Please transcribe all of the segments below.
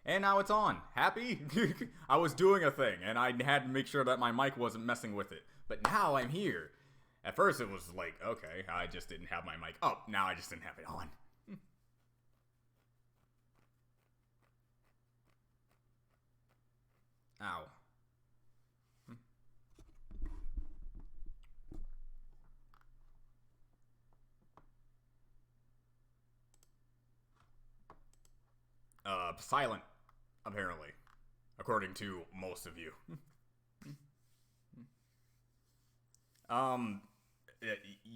And now it's on. Happy? I was doing a thing, and I had to make sure that my mic wasn't messing with it. But now I'm here. At first it was like, okay, I just didn't have my mic up. Now I just didn't have it on. Ow. Silent, apparently. According to most of you. um,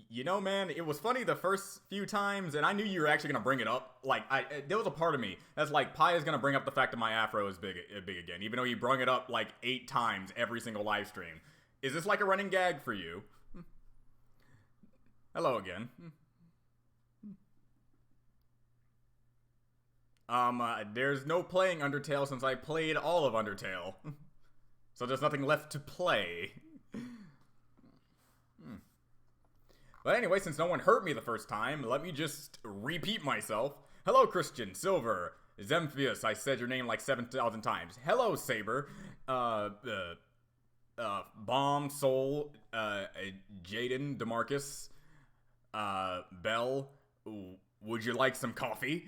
you know, man, it was funny the first few times, and I knew you were actually gonna bring it up. Like, there was a part of me that's like, Pi is gonna bring up the fact that my afro is big again, even though he brung it up like 8 times every single live stream. Is this like a running gag for you? Hello again. There's no playing Undertale since I played all of Undertale. So there's nothing left to play. But anyway, since no one hurt me the first time, let me just repeat myself. Hello, Christian, Silver, Zemphius, I said your name like 7,000 times. Hello, Saber, Bomb, Soul, Jaden, Demarcus, Bell, would you like some coffee?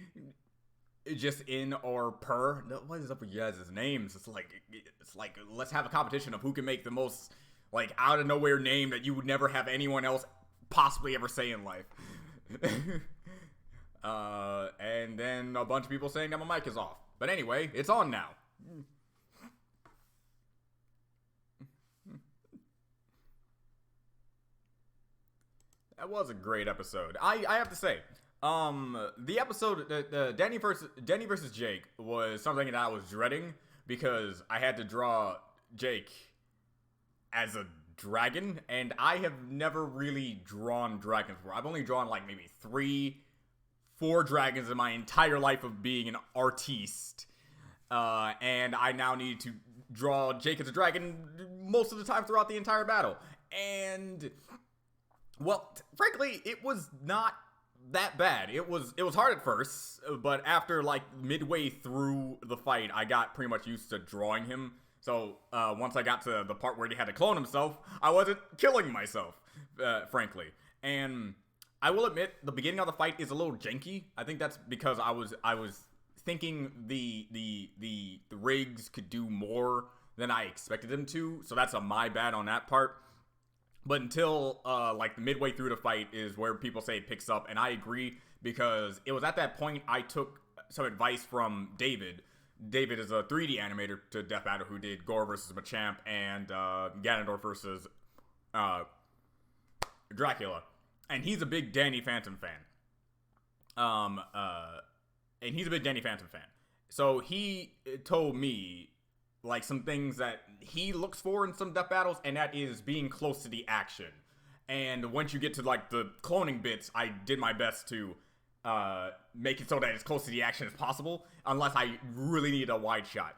Just in or per. What is up with you guys' names? It's like let's have a competition of who can make the most like out of nowhere name that you would never have anyone else possibly ever say in life. And then a bunch of people saying that my mic is off. But anyway, it's on now. That was a great episode. I have to say, the episode, Danny versus Jake was something that I was dreading because I had to draw Jake as a dragon, and I have never really drawn dragons before. I've only drawn like maybe 3-4 dragons in my entire life of being an artiste, and I now need to draw Jake as a dragon most of the time throughout the entire battle, and well, frankly, it was not that bad. It was hard at first, but after like midway through the fight, I got pretty much used to drawing him. So once I got to the part where he had to clone himself, I wasn't killing myself, frankly. And I will admit, the beginning of the fight is a little janky. I think that's because I was thinking the rigs could do more than I expected them to. So that's my bad on that part. But until like the midway through the fight is where people say it picks up, and I agree because it was at that point I took some advice from David. David is a 3D animator to Death Battle who did Gore vs. Machamp and Ganondorf vs. Dracula, and he's a big Danny Phantom fan. So he told me like some things that he looks for in some death battles, and that is being close to the action. And once you get to like the cloning bits, I did my best to make it so that it's close to the action as possible, unless I really need a wide shot.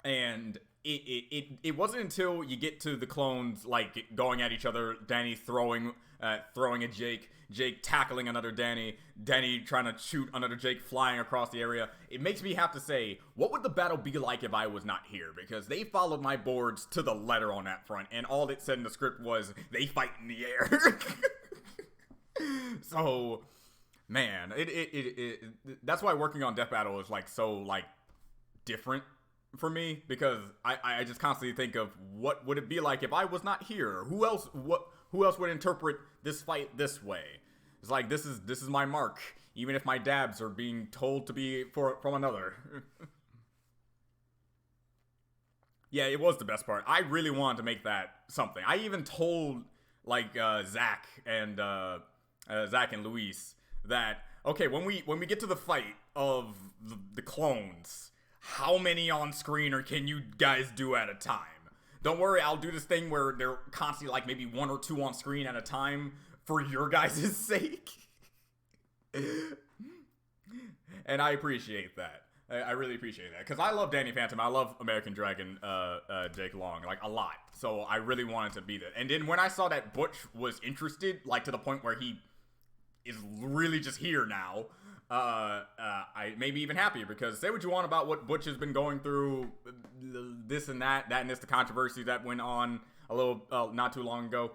And it wasn't until you get to the clones like going at each other, Danny throwing at Jake tackling another Danny trying to shoot another Jake flying across the area. It makes me have to say, what would the battle be like if I was not here? Because they followed my boards to the letter on that front, and all it said in the script was, they fight in the air. So, man, that's why working on Death Battle is like so like different for me, because I just constantly think of what would it be like if I was not here? Who else would interpret this fight this way? It's like this is my mark, even if my dabs are being told to be from another. Yeah, it was the best part. I really wanted to make that something. I even told like Zach and Luis that okay, when we get to the fight of the clones, how many on screen or can you guys do at a time? Don't worry, I'll do this thing where they're constantly like maybe 1 or 2 on screen at a time for your guys' sake. And I appreciate that. I really appreciate that. Because I love Danny Phantom. I love American Dragon Jake Long, like, a lot. So I really wanted to be there. And then when I saw that Butch was interested, like, to the point where he is really just here now, I maybe even happier, because say what you want about what Butch has been going through, this and that and this, the controversy that went on a little not too long ago.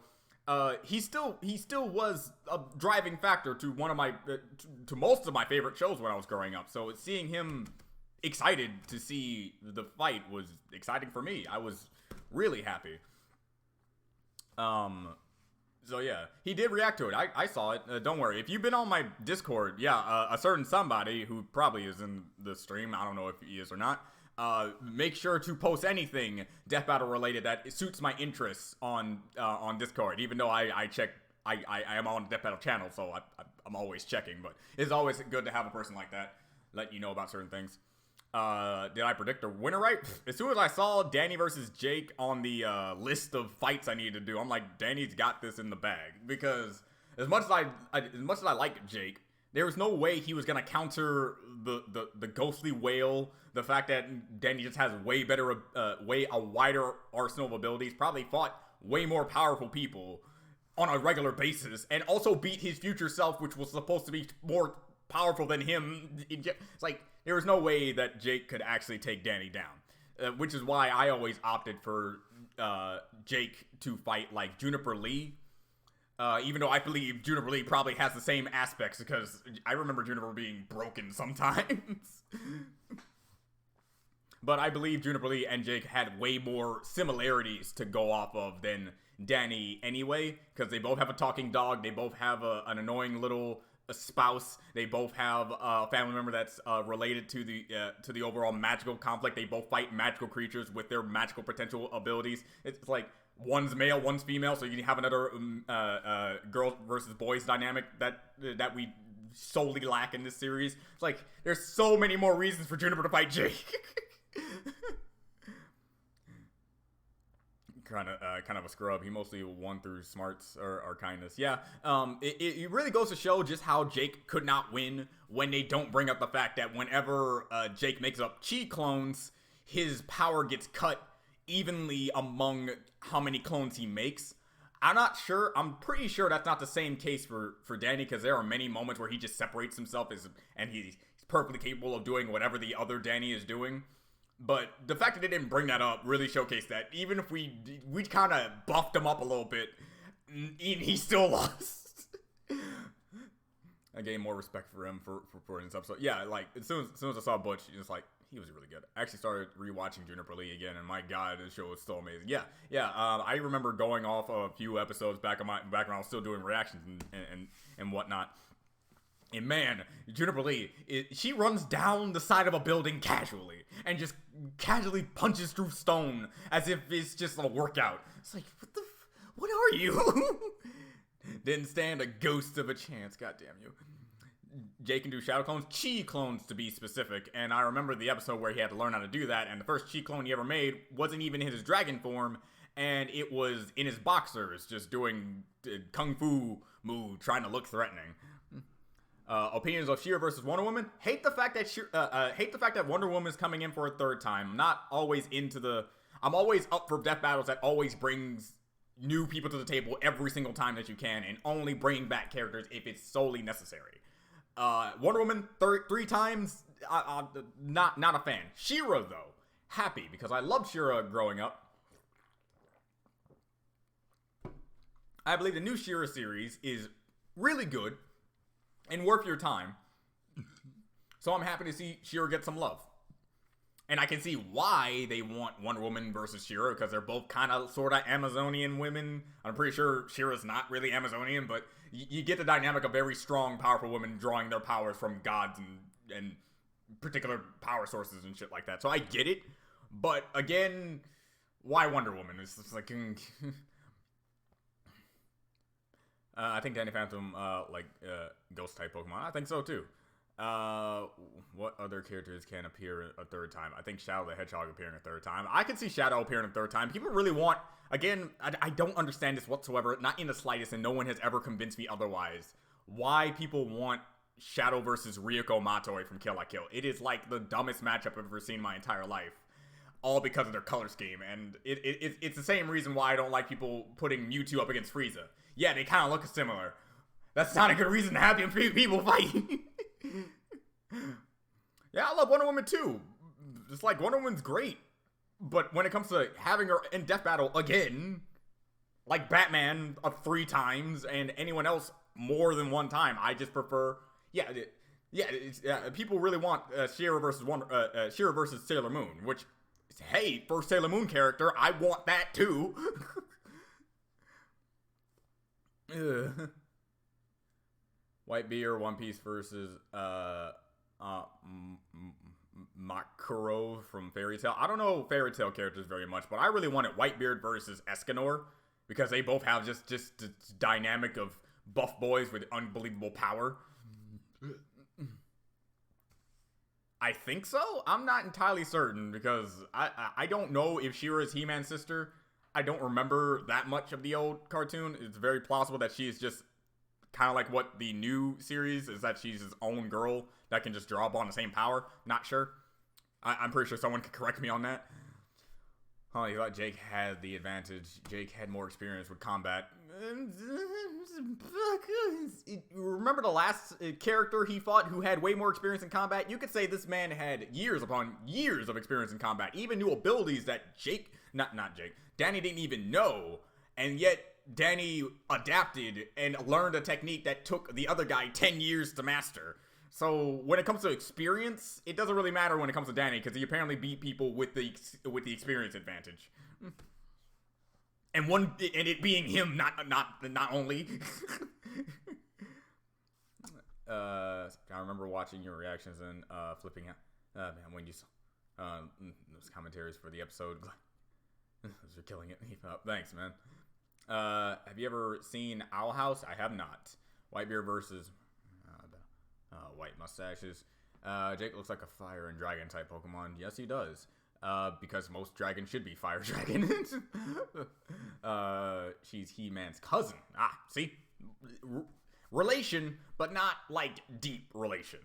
He still was a driving factor to one of my to most of my favorite shows when I was growing up. So seeing him excited to see the fight was exciting for me. I was really happy. So yeah, he did react to it. I saw it. Don't worry. If you've been on my Discord, a certain somebody who probably is in the stream, I don't know if he is or not, make sure to post anything Death Battle related that suits my interests on Discord. Even though I check, I am on the Death Battle channel, so I'm always checking. But it's always good to have a person like that let you know about certain things. Did I predict the winner right? As soon as I saw Danny versus Jake on the list of fights I needed to do, I'm like, Danny's got this in the bag. Because as much as I like Jake, there was no way he was gonna counter the ghostly whale. The fact that Danny just has a wider arsenal of abilities, probably fought way more powerful people on a regular basis, and also beat his future self, which was supposed to be more powerful than him. It's like, there was no way that Jake could actually take Danny down, which is why I always opted for Jake to fight like Juniper Lee, even though I believe Juniper Lee probably has the same aspects, because I remember Juniper being broken sometimes. But I believe Juniper Lee and Jake had way more similarities to go off of than Danny anyway, because they both have a talking dog, they both have an annoying little spouse, they both have a family member that's related to the overall magical conflict. They both fight magical creatures with their magical potential abilities. It's like one's male, one's female, so you can have another girl versus boys dynamic that we solely lack in this series. It's like, there's so many more reasons for Juniper to fight Jake. Kind of a scrub. He mostly won through smarts or kindness. Yeah, it really goes to show just how Jake could not win when they don't bring up the fact that whenever Jake makes up chi clones, his power gets cut evenly among how many clones he makes. I'm pretty sure that's not the same case for Danny, because there are many moments where he just separates himself and he's perfectly capable of doing whatever the other Danny is doing. But the fact that they didn't bring that up really showcased that even if we kind of buffed him up a little bit, he still lost. I gained more respect for him for this episode. Yeah, like as soon as I saw Butch, it's like, he was really good. I actually started rewatching Juniper Lee again, and my god, this show was so amazing. Yeah. I remember going off a few episodes back when I was still doing reactions and whatnot. And man, Juniper Lee, she runs down the side of a building casually and just casually punches through stone as if it's just a workout. It's like, what are you? Didn't stand a ghost of a chance, goddamn you. Jake can do shadow clones, chi clones to be specific, and I remember the episode where he had to learn how to do that, and the first chi clone he ever made wasn't even in his dragon form, and it was in his boxers, just doing kung fu move, trying to look threatening. Opinions of She-Ra versus Wonder Woman. Hate the fact that Wonder Woman is coming in for a third time. I'm always up for death battles that always brings new people to the table every single time that you can, and only bring back characters if it's solely necessary. Wonder Woman three times. Not a fan. She-Ra though, happy, because I loved She-Ra growing up. I believe the new She-Ra series is really good and worth your time. So I'm happy to see She-Ra get some love. And I can see why they want Wonder Woman versus She-Ra, because they're both kind of sort of Amazonian women. I'm pretty sure She-Ra's not really Amazonian, but you get the dynamic of very strong, powerful women drawing their powers from gods and particular power sources and shit like that. So I get it, but again, why Wonder Woman? It's just like... I think Danny Phantom, ghost-type Pokemon. I think so, too. What other characters can appear a third time? I think Shadow the Hedgehog appearing a third time. I can see Shadow appearing a third time. People really want... Again, I don't understand this whatsoever. Not in the slightest, and no one has ever convinced me otherwise. Why people want Shadow versus Ryuko Matoi from Kill la Kill. It is like the dumbest matchup I've ever seen in my entire life. All because of their color scheme. And it's the same reason why I don't like people putting Mewtwo up against Frieza. Yeah, they kind of look similar. That's not a good reason to have people fight. Yeah, I love Wonder Woman too. It's like Wonder Woman's great, but when it comes to having her in death battle again, like Batman 3 times and anyone else more than 1 time, I just prefer. Yeah, people really want She-Ra versus Sailor Moon, which, hey, first Sailor Moon character, I want that too. White Beer, One Piece versus Makuro from Fairy Tail. I don't know Fairy Tail characters very much, but I really wanted Whitebeard versus Escanor because they both have just the dynamic of buff boys with unbelievable power. I think so. I'm not entirely certain because I don't know if She-Ra is He-Man's sister. I don't remember that much of the old cartoon. It's very plausible that she is just kind of like what the new series is, that she's his own girl that can just draw upon the same power. Not sure. I'm pretty sure someone could correct me on that. Oh, you thought Jake had the advantage. Jake had more experience with combat. Remember the last character he fought who had way more experience in combat? You could say this man had years upon years of experience in combat. Even new abilities that Danny didn't even know. And yet, Danny adapted and learned a technique that took the other guy 10 years to master. So when it comes to experience, it doesn't really matter when it comes to Danny because he apparently beat people with the experience advantage. And it being him, not only. I remember watching your reactions and flipping out. Man, when you saw those commentaries for the episode, those are killing it. Thanks, man. Have you ever seen Owl House? I have not. Whitebeard versus White Mustaches. Jake looks like a fire and dragon type Pokemon. Yes, he does. Because most dragons should be fire dragon. She's He-Man's cousin. Ah, see? Relation, but not like deep relation.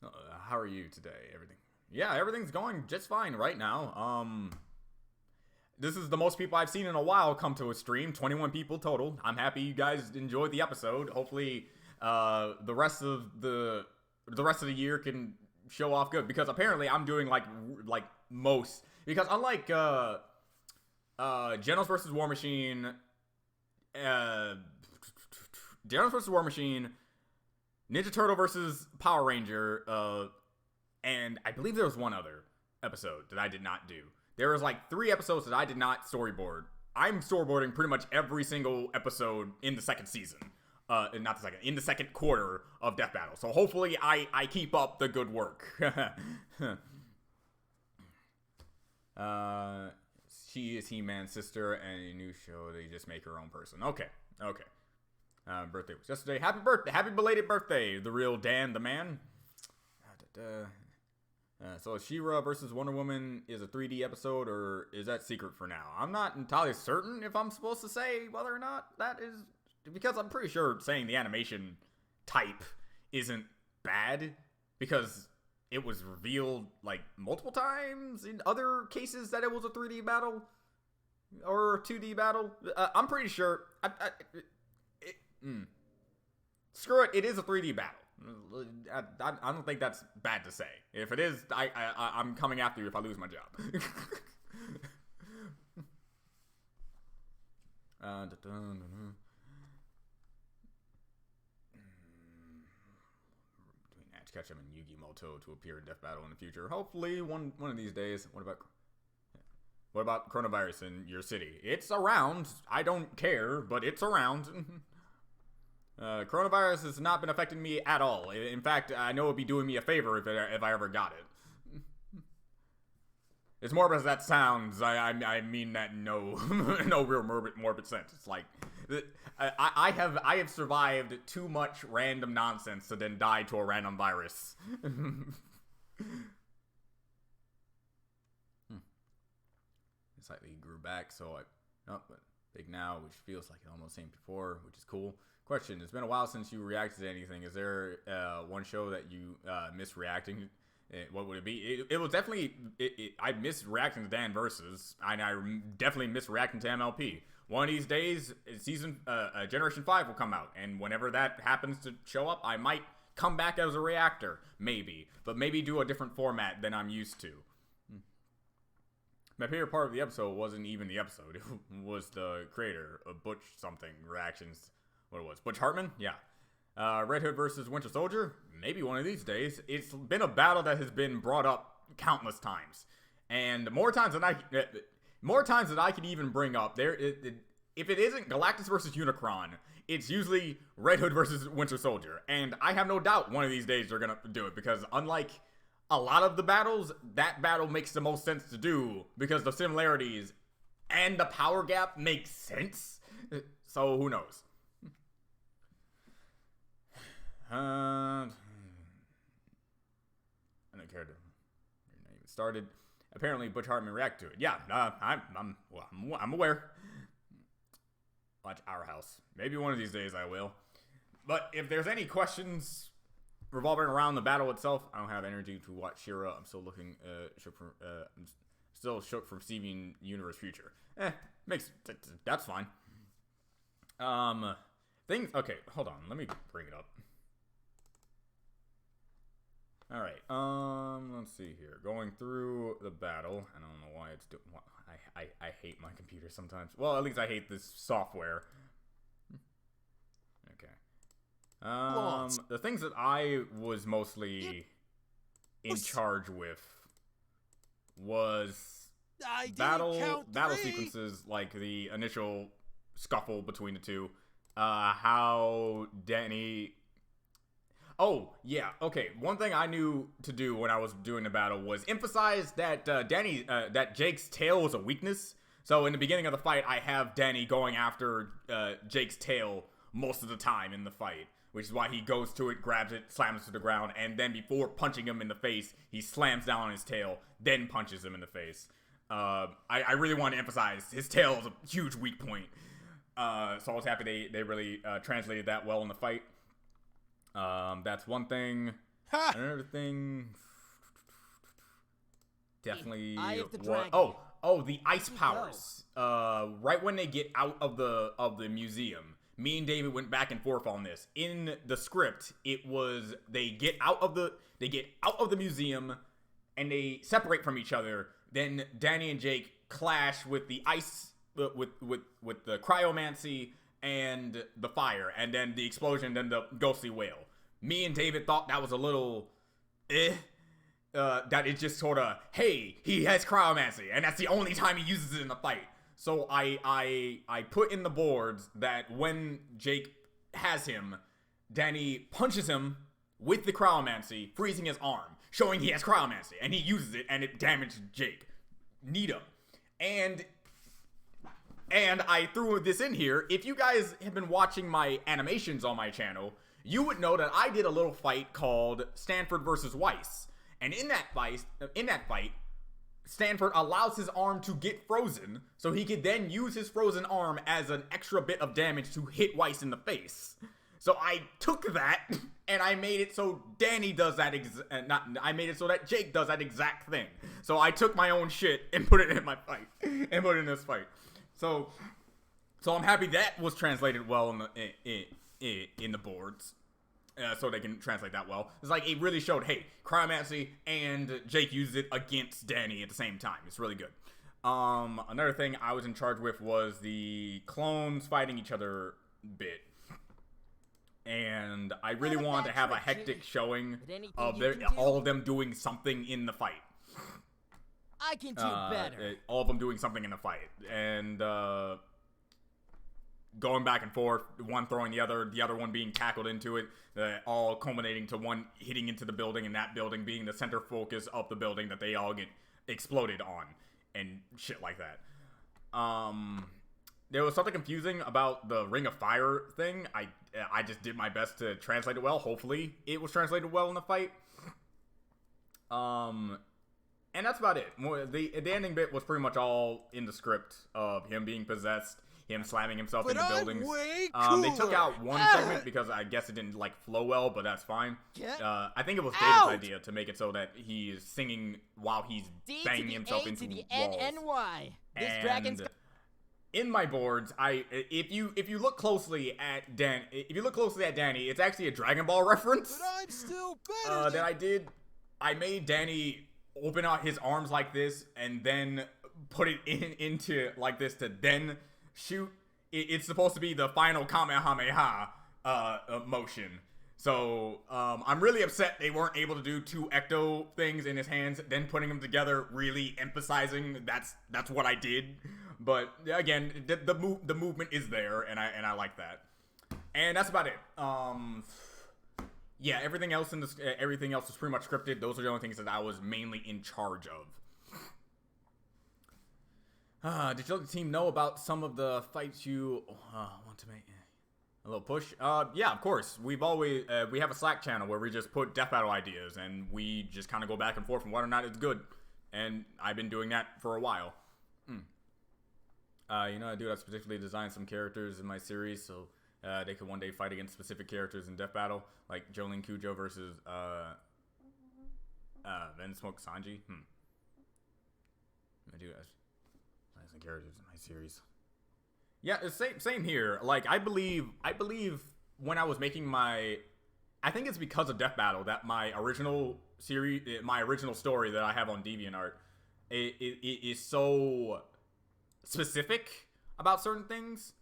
How are you today? Everything? Yeah, everything's going just fine right now. This is the most people I've seen in a while come to a stream. 21 people total. I'm happy you guys enjoyed the episode. Hopefully, the rest of the year can show off good, because apparently I'm doing like most, because unlike Genos versus War Machine, Ninja Turtle versus Power Ranger, and I believe there was one other episode that I did not do. There was like 3 episodes that I did not storyboard. I'm storyboarding pretty much every single episode in the second season. In the second quarter of Death Battle. So hopefully I keep up the good work. She is He-Man's sister, and a new show, they just make her own person. Okay. Birthday was yesterday. Happy birthday. Happy belated birthday, the real Dan the man. So She-Ra versus Wonder Woman is a 3D episode, or is that secret for now? I'm not entirely certain if I'm supposed to say whether or not that is, because I'm pretty sure saying the animation type isn't bad, because it was revealed like multiple times in other cases that it was a 3D battle or a 2D battle. I'm pretty sure. Screw it. It is a 3D battle. I don't think that's bad to say. If it is, I'm coming after you if I lose my job. Between Ash Ketchum and Yugi Moto to appear in Death Battle in the future. Hopefully, one of these days. What about coronavirus in your city? It's around. I don't care, but it's around. Coronavirus has not been affecting me at all. In fact, I know it'd be doing me a favor if I ever got it. As morbid as that sounds, I mean that no real morbid sense. It's like I have survived too much random nonsense to then die to a random virus. Slightly grew back, so but big now, which feels like it almost same before, which is cool. Question: it's been a while since you reacted to anything. Is there one show that you miss reacting? What would it be? It was definitely. I miss reacting to Dan Versus, and I definitely miss reacting to MLP. One of these days, Generation 5 will come out, and whenever that happens to show up, I might come back as a reactor, maybe. But maybe do a different format than I'm used to. My favorite part of the episode wasn't even the episode. It was the creator of Butch something reactions. What it was. Butch Hartman? Yeah. Red Hood versus Winter Soldier? Maybe one of these days. It's been a battle that has been brought up countless times. And more times than I could even bring up. If it isn't Galactus versus Unicron, it's usually Red Hood versus Winter Soldier. And I have no doubt one of these days they're going to do it. Because unlike a lot of the battles, that battle makes the most sense to do. Because the similarities and the power gap make sense. So who knows? I don't care to even started. Apparently, Butch Hartman reacted to it. Yeah, I'm aware. Watch Our House. Maybe one of these days I will. But if there's any questions revolving around the battle itself, I don't have energy to watch She-Ra. I'm still looking. I'm still shook from Steven Universe Future. That's fine. Okay, hold on. Let me bring it up. Alright, let's see here. Going through the battle. I don't know why it's doing... I hate my computer sometimes. Well, at least I hate this software. Okay. The things that I was mostly in charge with was battle sequences, like the initial scuffle between the two. How Danny... Oh, yeah, okay. One thing I knew to do when I was doing the battle was emphasize that that Jake's tail was a weakness. So in the beginning of the fight, I have Danny going after Jake's tail most of the time in the fight, which is why he goes to it, grabs it, slams it to the ground, and then before punching him in the face, he slams down on his tail, then punches him in the face. I really want to emphasize his tail is a huge weak point. So I was happy they really translated that well in the fight. That's one thing. Another thing, definitely. The ice powers. Right when they get out of the museum, me and David went back and forth on this. In the script, it was they get out of the museum and they separate from each other. Then Danny and Jake clash with the ice, with the cryomancy and the fire, and then the explosion, then the ghostly whale. Me and David thought that was a little that it just sort of, hey, he has cryomancy, and that's the only time he uses it in the fight. So I put in the boards that when Jake has him, Danny punches him with the cryomancy, freezing his arm, showing he has cryomancy, and he uses it, and it damaged Jake. Neato. And I threw this in here. If you guys have been watching my animations on my channel, you would know that I did a little fight called Stanford versus Weiss. And in that fight, Stanford allows his arm to get frozen, so he could then use his frozen arm as an extra bit of damage to hit Weiss in the face. So I took that, and I made it so Danny does that, I made it so that Jake does that exact thing. So I took my own shit and put it in my fight, and put it in this fight. So I'm happy that was translated well in the boards, so they can translate that well. It's like it really showed, hey, cryomancy and Jake used it against Danny at the same time. It's really good. Another thing I was in charge with was the clones fighting each other bit. And I really wanted to have a hectic showing of all of them doing something in the fight. I can do better. All of them doing something in the fight. And going back and forth, one throwing the other one being tackled into it, all culminating to one hitting into the building, and that building being the center focus of the building that they all get exploded on, and shit like that. There was something confusing about the Ring of Fire thing. I just did my best to translate it well. Hopefully, it was translated well in the fight. And that's about it. The ending bit was pretty much all in the script of him being possessed, him slamming himself into buildings. They took out one segment because I guess it didn't flow well, but that's fine. I think it was David's idea to make it so that he's singing while he's banging himself into the walls. NNY. This dragon's in my boards, if you look closely at Danny, it's actually a Dragon Ball reference. But I'm still better. That I did. I made Danny open out his arms like this and then put it into like this to then shoot. It's supposed to be the final Kamehameha motion. So I'm really upset they weren't able to do 2 ecto things in his hands, then putting them together, really emphasizing that's what I did. But again, the movement is there, and I like that. And that's about it. Yeah, everything else is pretty much scripted. Those are the only things that I was mainly in charge of. Did you let the team know about some of the fights you want to make? A little push? Yeah, of course. We have a Slack channel where we just put death battle ideas, and we just kind of go back and forth on whether or not it's good. And I've been doing that for a while. I do have specifically designed some characters in my series, so they could one day fight against specific characters in death battle, like Jolene Cujo versus Vinsmoke Sanji. I do have some characters in my series. Yeah, same here. Like, I believe when I was making I think it's because of Death Battle that my original story that I have on DeviantArt, it is so specific about certain things.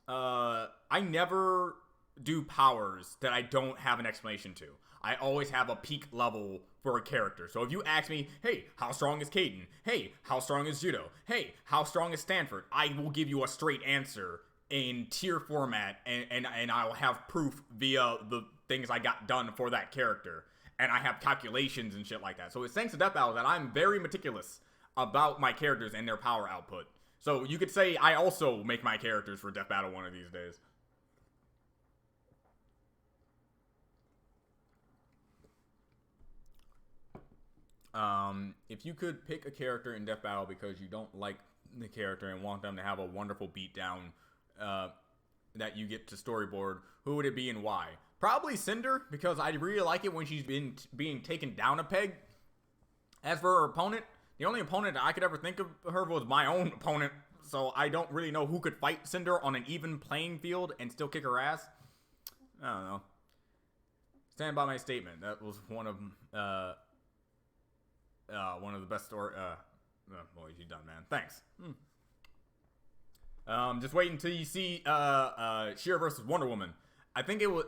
I never do powers that I don't have an explanation to. I always have a peak level for a character. So if you ask me, hey, how strong is Caden? Hey, how strong is Judo? Hey, how strong is Stanford? I will give you a straight answer in tier format, and I'll have proof via the things I got done for that character. And I have calculations and shit like that. So it's thanks to Death Battle that I'm very meticulous about my characters and their power output. So you could say I also make my characters for Death Battle one of these days. If you could pick a character in Death Battle because you don't like the character and want them to have a wonderful beatdown that you get to storyboard, who would it be and why? Probably Cinder, because I really like it when she's being taken down a peg. As for her opponent, the only opponent I could ever think of her was my own opponent, so I don't really know who could fight Cinder on an even playing field and still kick her ass. I don't know. Stand by my statement. That was one of the best story. Boy, you done, man. Thanks. Just wait until you see She-Ra versus Wonder Woman. I think it was.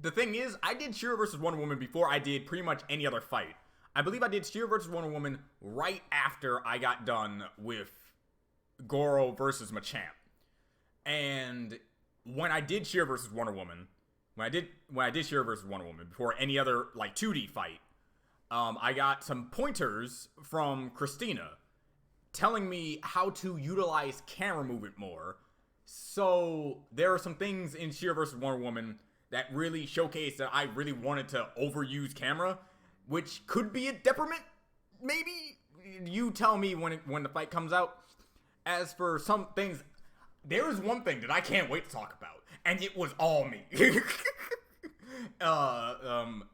The thing is, I did She-Ra versus Wonder Woman before I did pretty much any other fight. I believe I did She-Ra versus Wonder Woman right after I got done with Goro versus Machamp. And when I did She-Ra versus Wonder Woman, when I did She-Ra versus Wonder Woman before any other like 2D fight, I got some pointers from Christina telling me how to utilize camera movement more. So there are some things in She-Ra vs. Wonder Woman that really showcase that I really wanted to overuse camera, which could be a detriment, maybe? You tell me when the fight comes out. As for some things, there is one thing that I can't wait to talk about, and it was all me.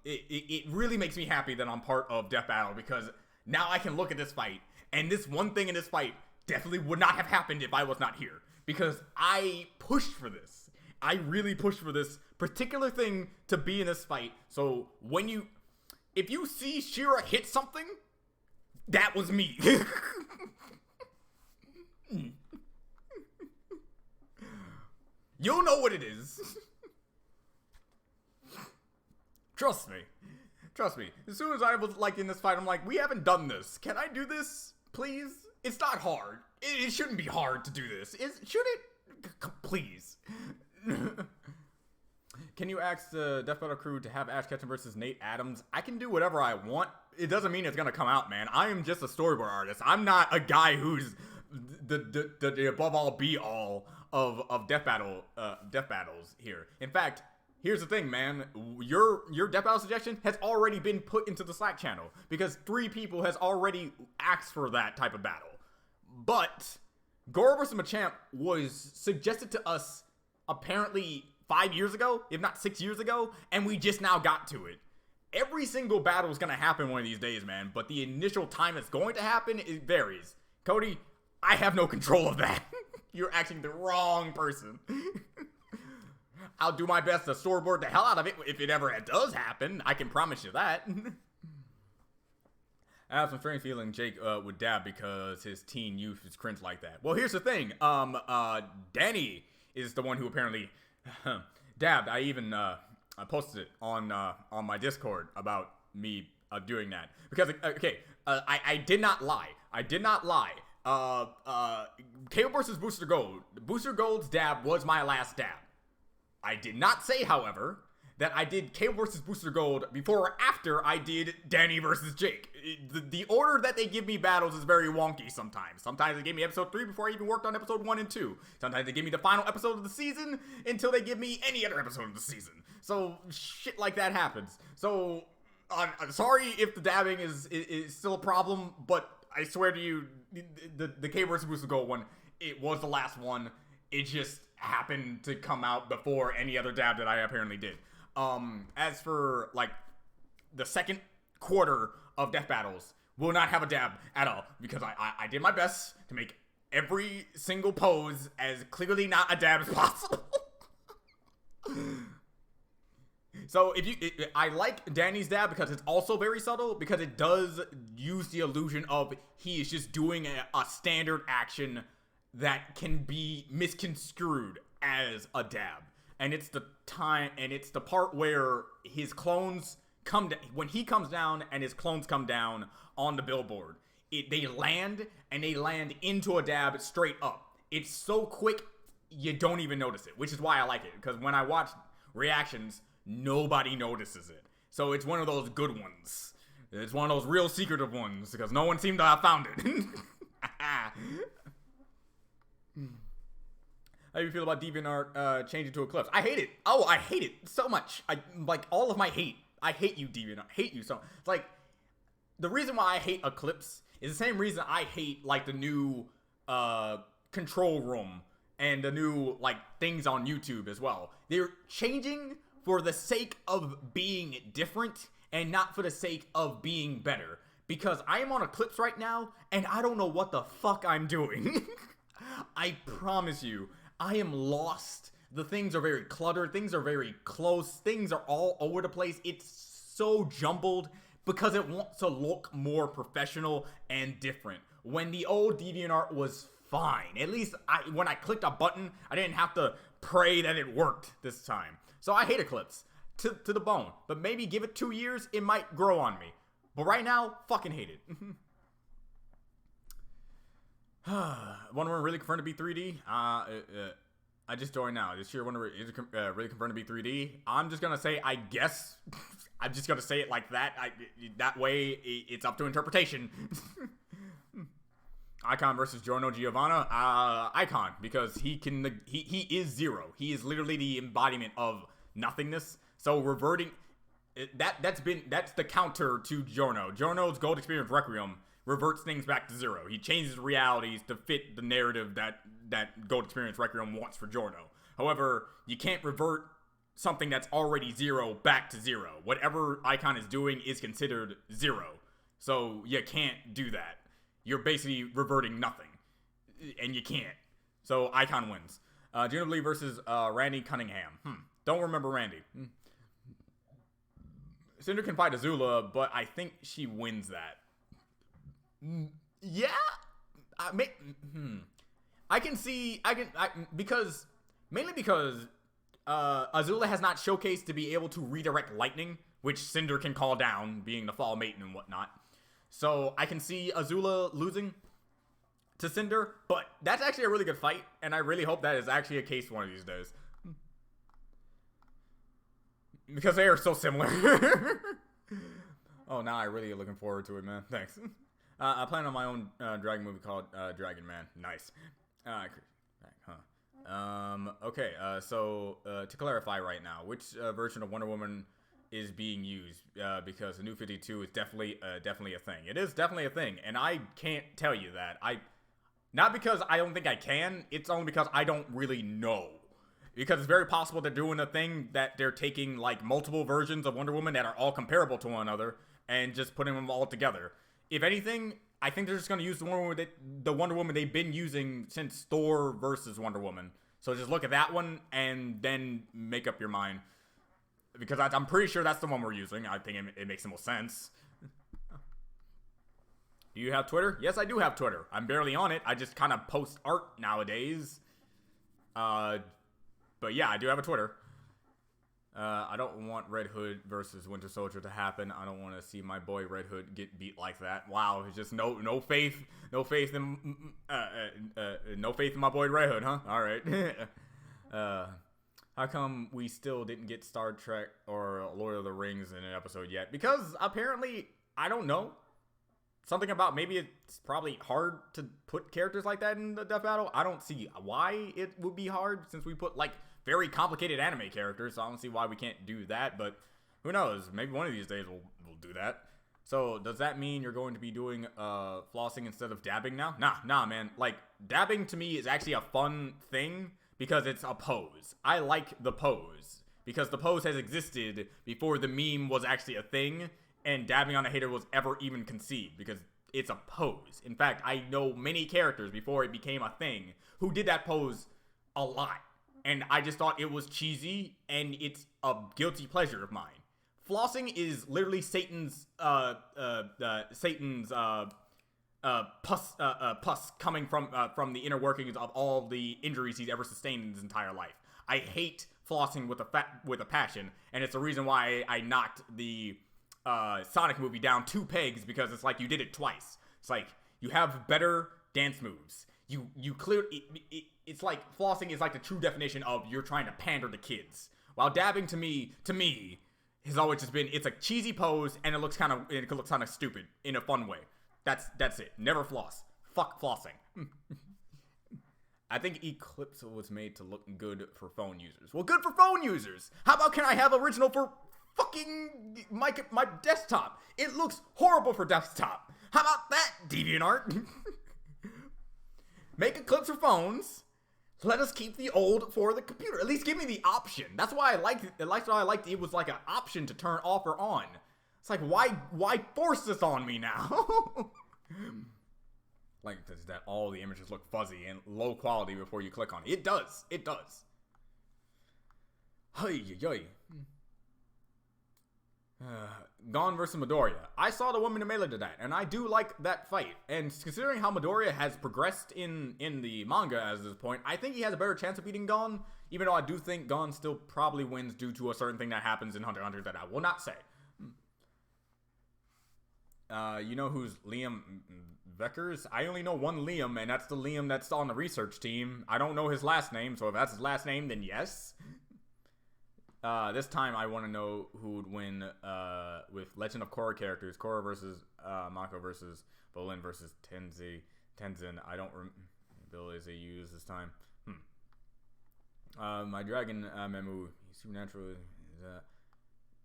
It really makes me happy that I'm part of Death Battle, because now I can look at this fight, and this one thing in this fight definitely would not have happened if I was not here, because I pushed for this. I really pushed for this particular thing to be in this fight. So if you see She-Ra hit something, that was me. You'll know what it is. Trust me. As soon as I was like in this fight, I'm like, we haven't done this. Can I do this, please? It's not hard. It shouldn't be hard to do this. Should it? Please. Can you ask the Death Battle crew to have Ash Ketchum versus Nate Adams? I can do whatever I want. It doesn't mean it's gonna come out, man. I am just a storyboard artist. I'm not a guy who's the above all be all of Death Battles here. In fact, here's the thing, man. Your Death Battle suggestion has already been put into the Slack channel because 3 people has already asked for that type of battle. But Goro vs. Machamp was suggested to us apparently 5 years ago, if not 6 years ago, and we just now got to it. Every single battle is going to happen one of these days, man, but the initial time it's going to happen, it varies. Cody, I have no control of that. You're asking the wrong person. I'll do my best to storyboard the hell out of it if it ever does happen. I can promise you that. I have some strange feeling Jake would dab because his teen youth is cringe like that. Well, here's the thing. Danny is the one who apparently dabbed. I even posted it on my Discord about me doing that. Because, okay, I did not lie. I did not lie. KO versus Booster Gold. Booster Gold's dab was my last dab. I did not say, however, that I did KO versus Booster Gold before or after I did Danny versus Jake. The order that they give me battles is very wonky sometimes. Sometimes they give me episode 3 before I even worked on episode 1 and 2. Sometimes they give me the final episode of the season until they give me any other episode of the season. So shit like that happens. So I'm sorry if the dabbing is still a problem, but I swear to you, the KO versus Booster Gold one, it was the last one. It just happened to come out before any other dab that I apparently did. As for, like, the second quarter of Death Battles, will not have a dab at all, because I did my best to make every single pose as clearly not a dab as possible. So, I like Danny's dab because it's also very subtle, because it does use the illusion of he is just doing a standard action that can be misconstrued as a dab. And it's the part where his clones come down, when he comes down and his clones come down on the billboard. They land into a dab straight up. It's so quick, you don't even notice it, which is why I like it. Because when I watch reactions, nobody notices it. So it's one of those good ones. It's one of those real secretive ones, because no one seemed to have found it. How do you feel about DeviantArt changing to Eclipse? I hate it. Oh, I hate it so much. Like, all of my hate. I hate you, DeviantArt. I hate you so much. It's like, the reason why I hate Eclipse is the same reason I hate, like, the new control room and the new, like, things on YouTube as well. They're changing for the sake of being different and not for the sake of being better. Because I am on Eclipse right now, and I don't know what the fuck I'm doing. I promise you, I am lost. The things are very cluttered. Things are very close. Things are all over the place. It's so jumbled because it wants to look more professional and different. When the old DeviantArt was fine. At least when I clicked a button, I didn't have to pray that it worked this time. So I hate Eclipse to the bone. But maybe give it 2 years, it might grow on me. But right now, fucking hate it. Wonder Woman really confirmed to be 3D? I just joined now. This year, Wonder Woman is really confirmed to be 3D. I'm just gonna say, I guess. I'm just gonna say it like that. That way, it's up to interpretation. Icon versus Giorno Giovanna. Icon, because he is zero. He is literally the embodiment of nothingness. So reverting, that's the counter to Giorno. Giorno's Gold Experience Requiem reverts things back to zero. He changes realities to fit the narrative that Gold Experience Requiem wants for Giorno. However, you can't revert something that's already zero back to zero. Whatever Icon is doing is considered zero. So you can't do that. You're basically reverting nothing. And you can't. So Icon wins. Juno Lee versus Randy Cunningham. Don't remember Randy. Cinder can fight Azula, but I think she wins that. Yeah, because Azula has not showcased to be able to redirect lightning, which Cinder can call down, being the fall maiden and whatnot. So I can see Azula losing to Cinder, but that's actually a really good fight, and I really hope that is actually a case one of these days. Because they are so similar. Oh, now I really am looking forward to it, man. Thanks. I plan on my own dragon movie called Dragon Man. Nice. Okay, so to clarify right now, which version of Wonder Woman is being used? Because the New 52 is definitely a thing. It is definitely a thing, and I can't tell you that. Not because I don't think I can, it's only because I don't really know. Because it's very possible they're doing a thing that they're taking, like, multiple versions of Wonder Woman that are all comparable to one another and just putting them all together. If anything, I think they're just gonna use the Wonder Woman they've been using since Thor versus Wonder Woman. So just look at that one and then make up your mind, because I'm pretty sure that's the one we're using. I think it makes the most sense. Do you have Twitter? Yes, I do have Twitter. I'm barely on it. I just kind of post art nowadays. But yeah, I do have a Twitter. I don't want Red Hood versus Winter Soldier to happen. I don't want to see my boy Red Hood get beat like that. Wow, it's just no faith in my boy Red Hood, huh? All right. How come we still didn't get Star Trek or Lord of the Rings in an episode yet? Because apparently, I don't know. Something about maybe it's probably hard to put characters like that in the Death Battle. I don't see why it would be hard, since we put like very complicated anime characters. So I don't see why we can't do that. But who knows? Maybe one of these days we'll do that. So does that mean you're going to be doing flossing instead of dabbing now? Nah, man. Like, dabbing to me is actually a fun thing because it's a pose. I like the pose because the pose has existed before the meme was actually a thing. And dabbing on a hater was ever even conceived, because it's a pose. In fact, I know many characters before it became a thing who did that pose a lot. And I just thought it was cheesy, and it's a guilty pleasure of mine. Flossing is literally Satan's pus coming from the inner workings of all the injuries he's ever sustained in his entire life. I hate flossing with a passion, and it's the reason why I knocked the Sonic movie down 2 pegs, because it's like you did it twice. It's like you have better dance moves. You clearly it's like flossing is like the true definition of you're trying to pander to kids. While dabbing to me has always just been, it's a cheesy pose and it looks kind of stupid in a fun way. That's it. Never floss. Fuck flossing. I think Eclipse was made to look good for phone users. Well, good for phone users. How about can I have original for fucking my desktop? It looks horrible for desktop. How about that, DeviantArt? Make Eclipse for phones. Let us keep the old for the computer. At least give me the option. That's why I liked it. That's why I liked it. It was like an option to turn off or on. It's like, why force this on me now? Like, does that all the images look fuzzy and low quality before you click on it? It does. It does. Hey. Gon versus Midoriya. I saw the woman in melee to that, and I do like that fight. And considering how Midoriya has progressed in the manga at this point, I think he has a better chance of beating Gon, even though I do think Gon still probably wins due to a certain thing that happens in Hunter x Hunter that I will not say. You know who's Liam Veckers? I only know one Liam, and that's the Liam that's on the research team. I don't know his last name, so if that's his last name, then yes. This time I want to know who would win with Legend of Korra characters. Korra versus Mako versus Bolin versus Tenzin. I don't remember the abilities they use this time. My dragon Memu, supernatural is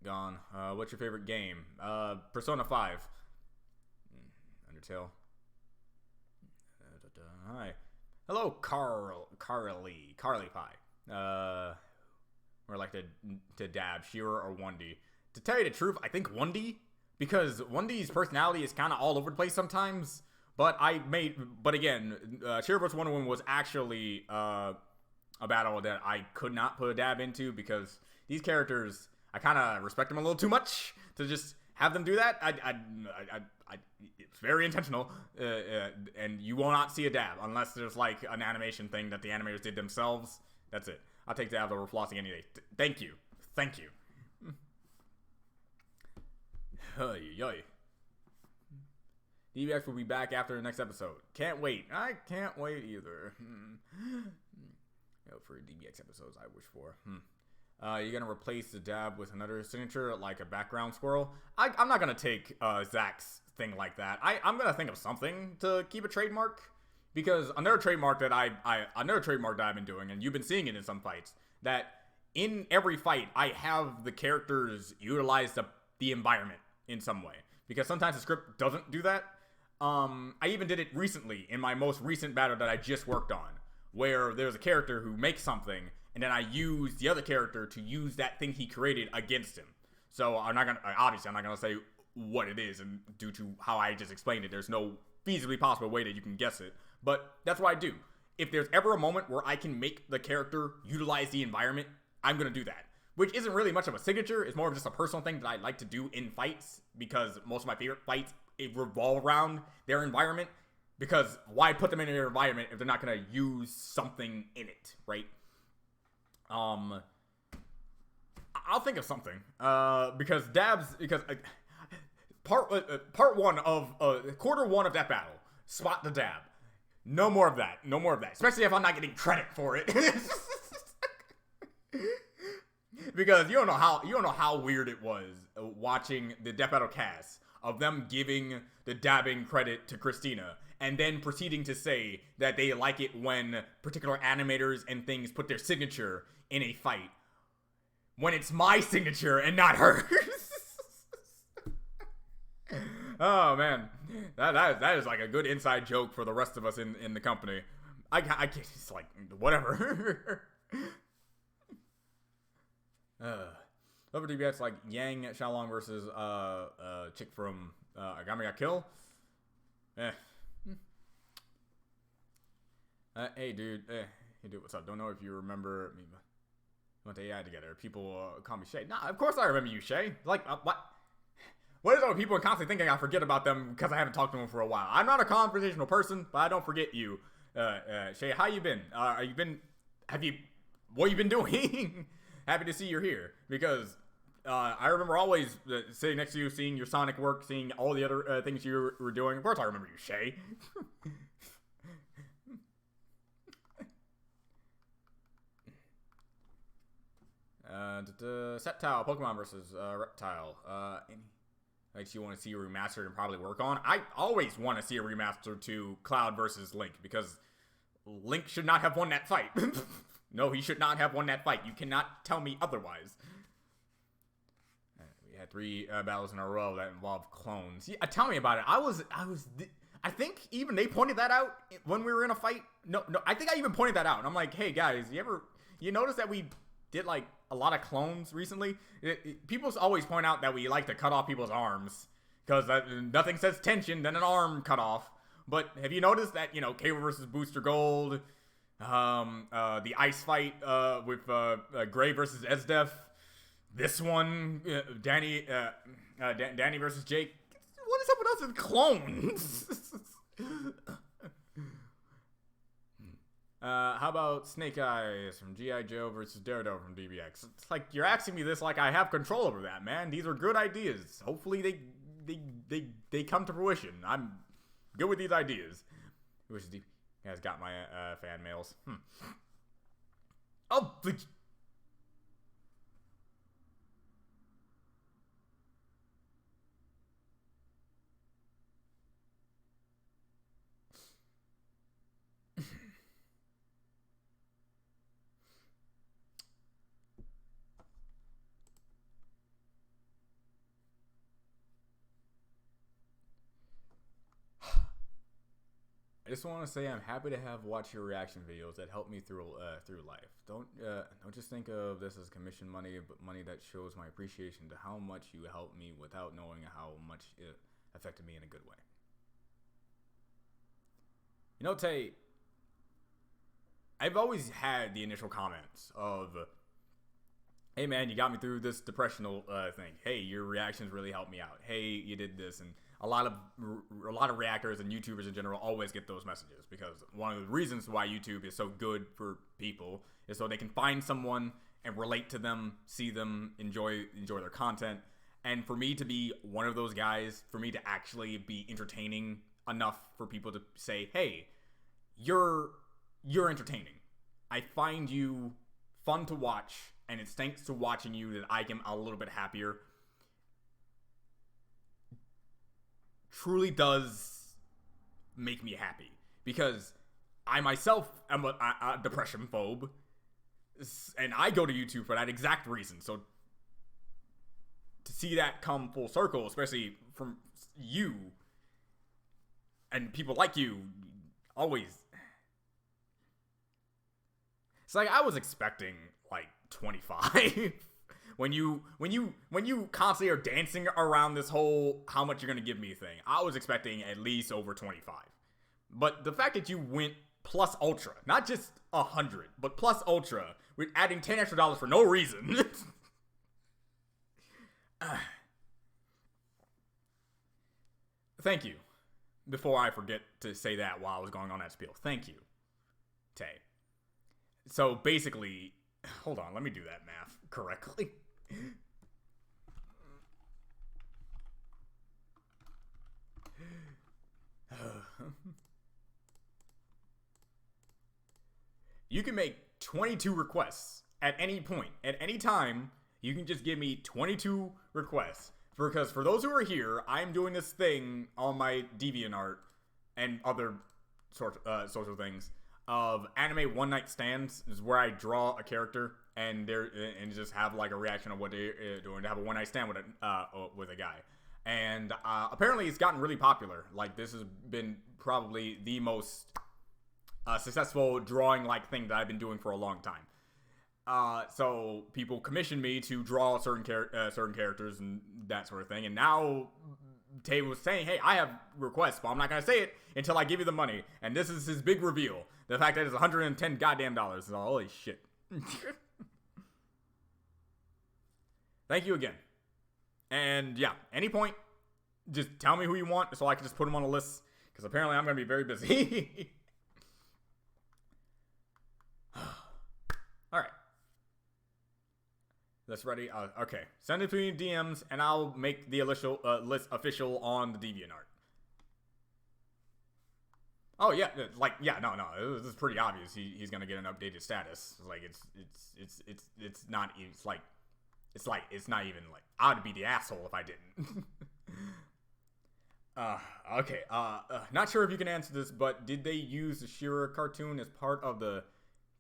gone. What's your favorite game? Persona 5. Undertale. Hi. Hello, Carly Pie. Or like to dab, Shira or Wundy. To tell you the truth, I think Wundy, because Wundy's personality is kind of all over the place sometimes. But again, Shira vs. Wonder Woman was actually a battle that I could not put a dab into, because these characters, I kind of respect them a little too much to just have them do that. It's very intentional, and you will not see a dab unless there's like an animation thing that the animators did themselves. That's it. I'll take dabs over flossing any day. Thank you. DBX will be back after the next episode. Can't wait. I can't wait either. For DBX episodes I wish for. You're going to replace the dab with another signature, like a background squirrel? I'm not going to take Zach's thing like that. I'm going to think of something to keep a trademark. Because another trademark that I've been doing, and you've been seeing it in some fights, that in every fight I have the characters utilize the environment in some way. Because sometimes the script doesn't do that. I even did it recently in my most recent battle that I just worked on, where there's a character who makes something, and then I use the other character to use that thing he created against him. So I'm not gonna say what it is, and due to how I just explained it, there's no feasibly possible way that you can guess it. But that's what I do. If there's ever a moment where I can make the character utilize the environment, I'm going to do that. Which isn't really much of a signature. It's more of just a personal thing that I like to do in fights, because most of my favorite fights revolve around their environment. Because why put them in their environment if they're not going to use something in it, right? I'll think of something. Because part one of quarter one of that battle, spot the dab. No more of that. No more of that. Especially if I'm not getting credit for it. Because you don't know how weird it was watching the Death Battle cast of them giving the dabbing credit to Christina and then proceeding to say that they like it when particular animators and things put their signature in a fight, when it's my signature and not hers. Oh man, that is like a good inside joke for the rest of us in the company. I can't, it's like whatever. Over DBX like Yang Xiaolong versus chick from Agami Got Kill. Hey dude, what's up? Don't know if you remember me. We went to AI together. People call me Shay. Nah, of course I remember you, Shay. Like what? What is it with people constantly thinking I forget about them because I haven't talked to them for a while? I'm not a conversational person, but I don't forget you. Shay, how you been? What have you been doing? Happy to see you're here, because I remember always sitting next to you, seeing your Sonic work, seeing all the other things you were doing. Of course I remember you, Shay. Sceptile, Pokemon versus Reptile. Like you want to see a remastered and probably work on. I always want to see a remaster to Cloud versus Link, because Link should not have won that fight. No, he should not have won that fight. You cannot tell me otherwise. We had 3 battles in a row that involved clones. Yeah, tell me about it. I think even they pointed that out when we were in a fight. No, I think I even pointed that out. And I'm like, hey guys, you notice that we did like a lot of clones recently? People always point out that we like to cut off people's arms, because nothing says tension than an arm cut off. But have you noticed that, Cable versus Booster Gold, the ice fight with Gray versus Esdef, this one, Danny versus Jake. What is up with us with clones? How about Snake Eyes from G.I. Joe versus Daredevil from DBX? It's like you're asking me this like I have control over that, man. These are good ideas. Hopefully they come to fruition. I'm good with these ideas. Which you guys got my fan mails. Oh, please. I just want to say I'm happy to have watched your reaction videos that help me through life. Don't just think of this as commission money, but money that shows my appreciation to how much you helped me without knowing how much it affected me in a good way. Tay, I've always had the initial comments of, hey man, you got me through this depressional thing. Hey, your reactions really helped me out. Hey, you did this. And a lot of reactors and YouTubers in general always get those messages, because one of the reasons why YouTube is so good for people is so they can find someone and relate to them, see them, enjoy their content. And for me to be one of those guys, for me to actually be entertaining enough for people to say, hey, you're entertaining. I find you fun to watch, and it's thanks to watching you that I am a little bit happier. Truly does make me happy, because I myself am a depression phobe, and I go to YouTube for that exact reason. So to see that come full circle, especially from you and people like you, always. It's like I was expecting like 25 when you constantly are dancing around this whole how much you're gonna give me thing, I was expecting at least over 25. But the fact that you went plus ultra, not just 100, but plus ultra, with adding $10 extra for no reason. Thank you. Before I forget to say that while I was going on that spiel. Thank you, Tay. So basically, hold on, let me do that math correctly. You can make 22 requests at any point. At any time, you can just give me 22 requests. Because for those who are here, I'm doing this thing on my DeviantArt and other social things of anime one-night stands. Is where I draw a character and just have like a reaction of what they're doing to have a one-night stand with a guy. And apparently it's gotten really popular. Like, this has been probably the most successful drawing like thing that I've been doing for a long time. So people commissioned me to draw certain characters and that sort of thing. And now Tay was saying, hey, I have requests, but I'm not going to say it until I give you the money. And this is his big reveal. The fact that it's $110 goddamn dollars. So, holy shit. Thank you again. And yeah, any point, just tell me who you want so I can just put them on a list. Because apparently I'm going to be very busy. Alright. That's ready. Okay. Send it to me in DMs, and I'll make the list official on the DeviantArt. Oh yeah, no. This is pretty obvious. He's gonna get an updated status. Like it's not even like I would be the asshole if I didn't. Okay. Not sure if you can answer this, but did they use the She-Ra cartoon as part of the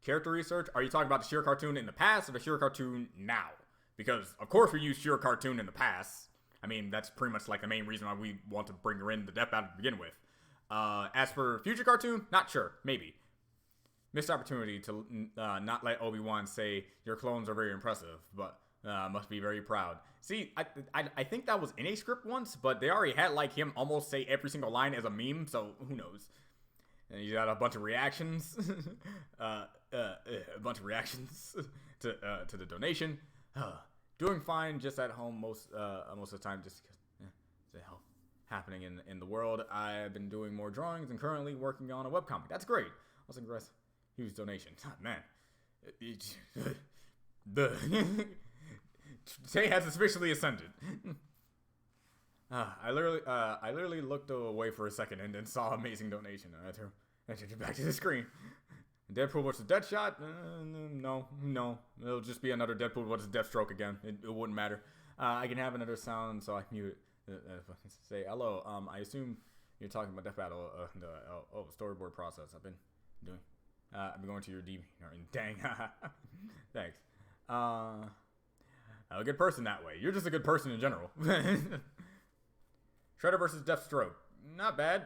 character research? Are you talking about the She-Ra cartoon in the past or the She-Ra cartoon now? Because of course we used She-Ra cartoon in the past. I mean, that's pretty much like the main reason why we want to bring her in the Death Battle to begin with. As for future cartoon, not sure, maybe. Missed opportunity to not let Obi-Wan say your clones are very impressive, but must be very proud. See, I think that was in a script once, but they already had like him almost say every single line as a meme, so who knows? And you got a bunch of reactions, a bunch of reactions to the donation. Doing fine, just at home most of the time, just the hell happening in the world. I've been doing more drawings and currently working on a webcomic. That's great. Also, congrats. Huge donation. Man, Tay has officially ascended. I literally looked away for a second and then saw amazing donation. I turned it back to the screen. Deadpool versus Deadshot? No. It'll just be another Deadpool versus Deathstroke again. It wouldn't matter. I can have another sound, so I mute it. Say hello. I assume you're talking about Death Battle. Storyboard process. I've been doing. I've been going to your DB. Dang. Thanks. A good person that way. You're just a good person in general. Shredder versus Deathstroke. Not bad.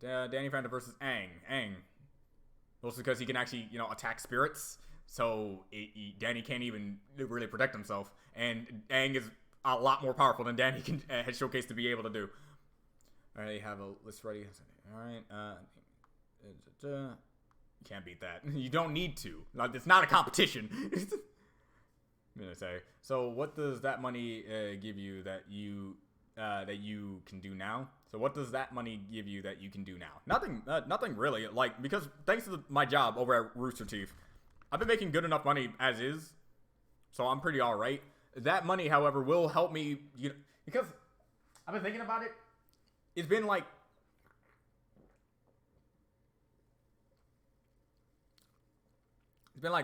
Danny Phantom versus Aang. Mostly because he can actually, attack spirits. So Danny can't even really protect himself. And Aang is a lot more powerful than Danny has showcased to be able to do. Alright, you have a list ready. Alright. You can't beat that. You don't need to. Like, it's not a competition. I'm gonna say. So what does that money give you that you can do now? So what does that money give you that you can do now? Nothing really. Like, because thanks to my job over at Rooster Teeth, I've been making good enough money as is. So I'm pretty all right. That money, however, will help me, because I've been thinking about it. It's been like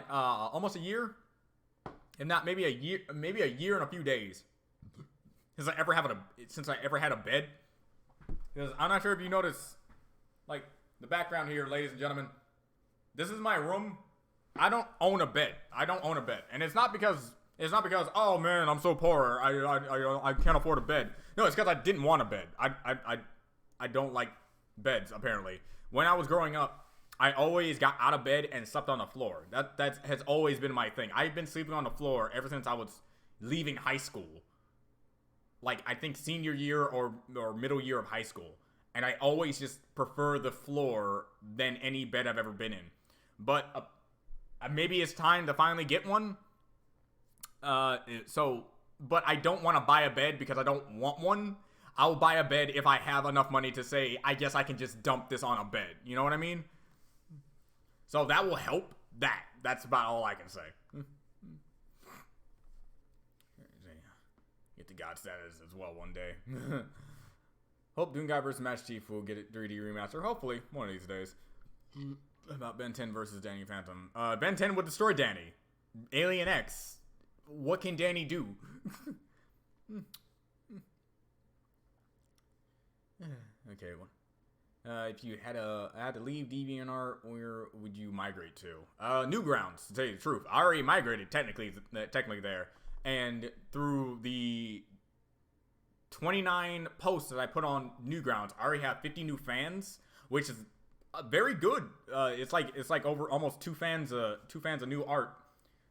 almost a year, if not maybe a year and a few days since I ever had a bed. Because I'm not sure if you notice, like, the background here, ladies and gentlemen. This is my room. I don't own a bed. And it's not because oh man, I'm so poor. I can't afford a bed. No, it's because I didn't want a bed. I don't like beds, apparently. When I was growing up, I always got out of bed and slept on the floor. That has always been my thing. I've been sleeping on the floor ever since I was leaving high school. Like, I think senior year or middle year of high school. And I always just prefer the floor than any bed I've ever been in. But maybe it's time to finally get one. But I don't want to buy a bed because I don't want one. I'll buy a bed if I have enough money to say, I guess I can just dump this on a bed. You know what I mean? So that will help. That's about all I can say. Get the God status as well one day. Hope Doom Guy vs. Master Chief will get it 3D remaster. Hopefully, one of these days. About Ben 10 versus Danny Phantom. Ben 10 would destroy Danny. Alien X. What can Danny do? Okay. If you had to leave DeviantArt, where would you migrate to? Newgrounds, to tell you the truth. I already migrated technically there. And through the 29 posts that I put on Newgrounds, I already have 50 new fans, which is very good. It's like over almost 2 fans of new art,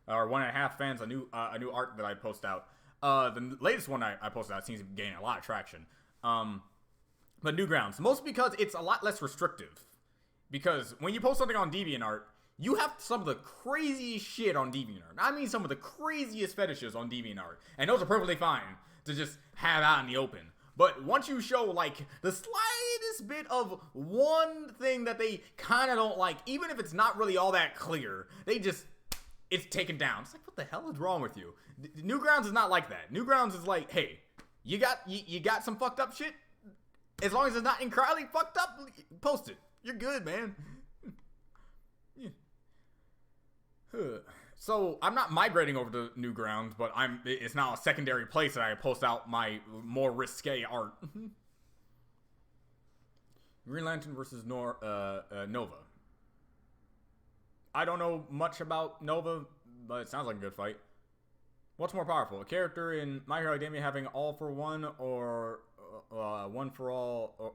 or 1.5 fans of new art that I post out. The latest one I posted out seems to be gaining a lot of traction. But Newgrounds, mostly because it's a lot less restrictive. Because when you post something on DeviantArt, you have some of the craziest shit on DeviantArt. I mean, some of the craziest fetishes on DeviantArt. And those are perfectly fine to just have out in the open. But once you show, like, the slightest bit of one thing that they kind of don't like, even if it's not really all that clear, it's taken down. It's like, what the hell is wrong with you? Newgrounds is not like that. Newgrounds is like, hey, you got some fucked up shit? As long as it's not entirely fucked up, post it. You're good, man. Yeah. So I'm not migrating over to Newgrounds, but it's now a secondary place that I post out my more risque art. Green Lantern versus Nova. I don't know much about Nova, but it sounds like a good fight. What's more powerful, a character in My Hero Academia having all for one, or one for all, or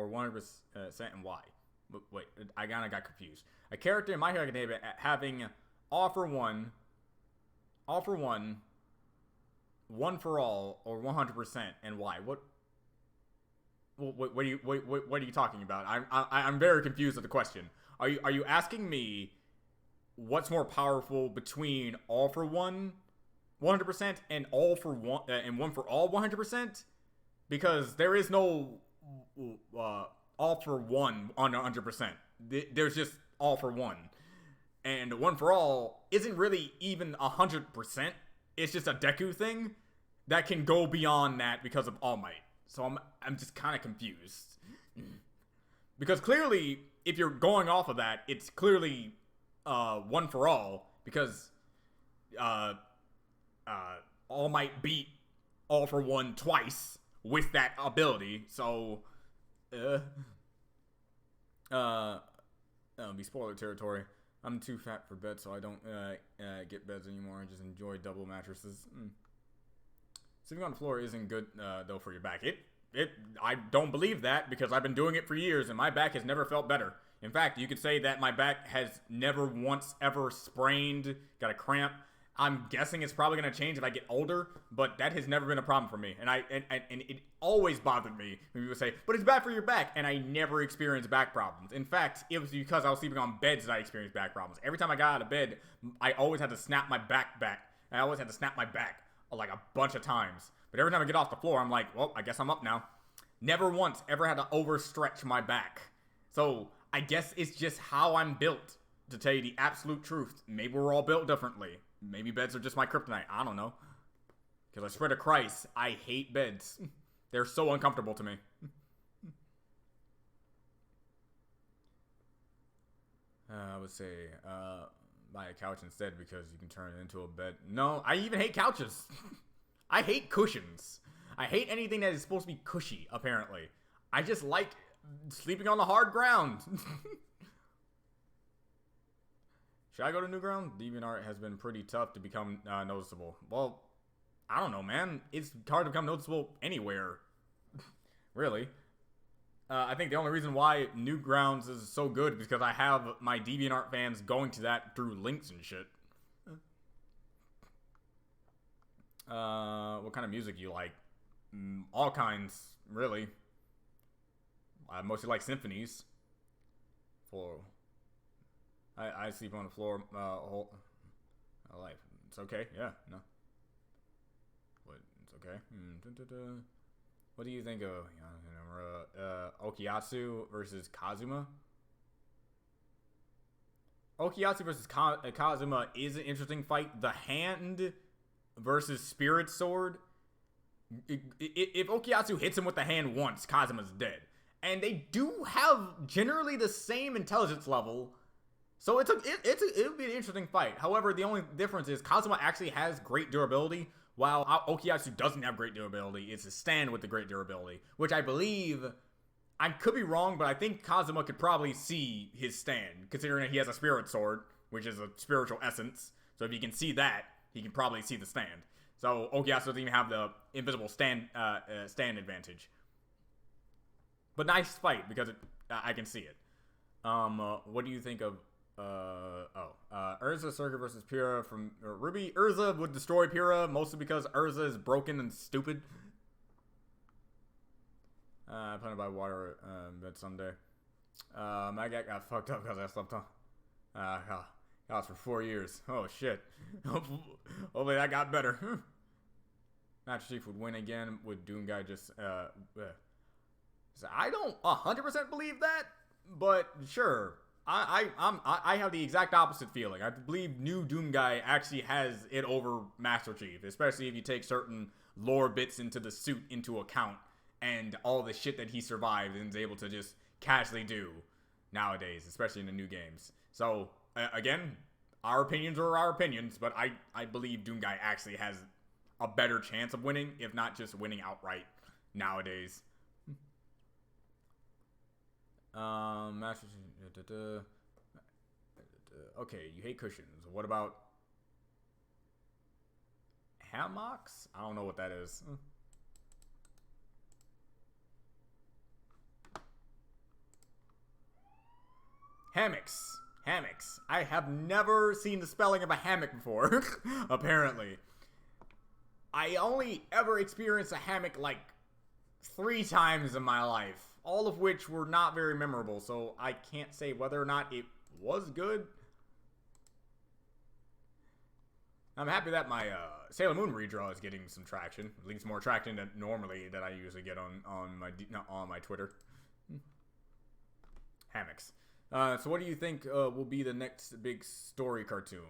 100% and why? Wait, I kind of got confused. A character in My Hero Academia having all for one, one for all, or 100% and why? What are you talking about? I'm very confused with the question. Are you asking me what's more powerful between all for one 100% and all for one and one for all 100%? Because there is no all for one on 100%. There's just all for one. And one for all isn't really even 100%. It's just a Deku thing that can go beyond that because of All Might. So I'm just kind of confused. Because clearly, if you're going off of that, it's clearly one for all, because All Might beat All for One twice with that ability. So it'll be spoiler territory. I'm too fat for beds, so I don't get beds anymore. I just enjoy double mattresses. Sitting on the floor isn't good though for your back. I don't believe that, because I've been doing it for years and my back has never felt better. In fact, you could say that my back has never once ever sprained, got a cramp. I'm guessing it's probably going to change if I get older, but that has never been a problem for me. And it always bothered me when people say, but it's bad for your back. And I never experienced back problems. In fact, it was because I was sleeping on beds that I experienced back problems. Every time I got out of bed, I always had to snap my back. I always had to snap my back like a bunch of times. But every time I get off the floor, I'm like, well, I guess I'm up now. Never once ever had to overstretch my back. So I guess it's just how I'm built, to tell you the absolute truth. Maybe we're all built differently. Maybe beds are just my kryptonite. I don't know. Because I swear to Christ, I hate beds. They're so uncomfortable to me. I would say buy a couch instead, because you can turn it into a bed. No, I even hate couches. I hate cushions. I hate anything that is supposed to be cushy, apparently. I just like sleeping on the hard ground. Should I go to Newground? DeviantArt has been pretty tough to become noticeable. Well, I don't know, man. It's hard to become noticeable anywhere. Really. I think the only reason why Newgrounds is so good is because I have my DeviantArt fans going to that through links and shit. What kind of music you like? All kinds, really. I mostly like symphonies. I sleep on the floor whole my life. It's okay. Yeah, no. But it's okay. What do you think of Okuyatsu versus Kazuma? Okuyatsu versus Kazuma is an interesting fight. The hand versus Spirit Sword. If Okuyatsu hits him with the hand once, Kazuma's dead. And they do have generally the same intelligence level. So it would be an interesting fight. However, the only difference is Kazuma actually has great durability, while Okuyatsu doesn't have great durability. It's his stand with the great durability, which I believe, I could be wrong, but I think Kazuma could probably see his stand, considering that he has a spirit sword, which is a spiritual essence. So if he can see that, he can probably see the stand. So Okuyatsu doesn't even have the invisible stand advantage. But nice fight, because I can see it. What do you think of Urza Circuit versus Pyrrha from Ruby? Urza would destroy Pyrrha, mostly because Urza is broken and stupid. Planted by water, bed someday. My guy got fucked up because I slept on. House for 4 years. Oh shit. Hopefully that got better. Master Chief would win again with Doom Guy just So I don't 100% believe that, but sure. I have the exact opposite feeling. I believe new Doom Guy actually has it over Master Chief, especially if you take certain lore bits into the suit into account and all the shit that he survived and is able to just casually do nowadays, especially in the new games. So again, our opinions are our opinions, but I believe Doom Guy actually has a better chance of winning, if not just winning outright nowadays. Master. Okay, you hate cushions. What about hammocks? I don't know what that is. Hammocks. Hammocks. I have never seen the spelling of a hammock before, apparently. I only ever experienced a hammock like 3 times in my life, all of which were not very memorable, so I can't say whether or not it was good. I'm happy that my Sailor Moon redraw is getting some traction, at least more traction than normally that I usually get on my Twitter. Hammocks. So what do you think will be the next big story cartoon?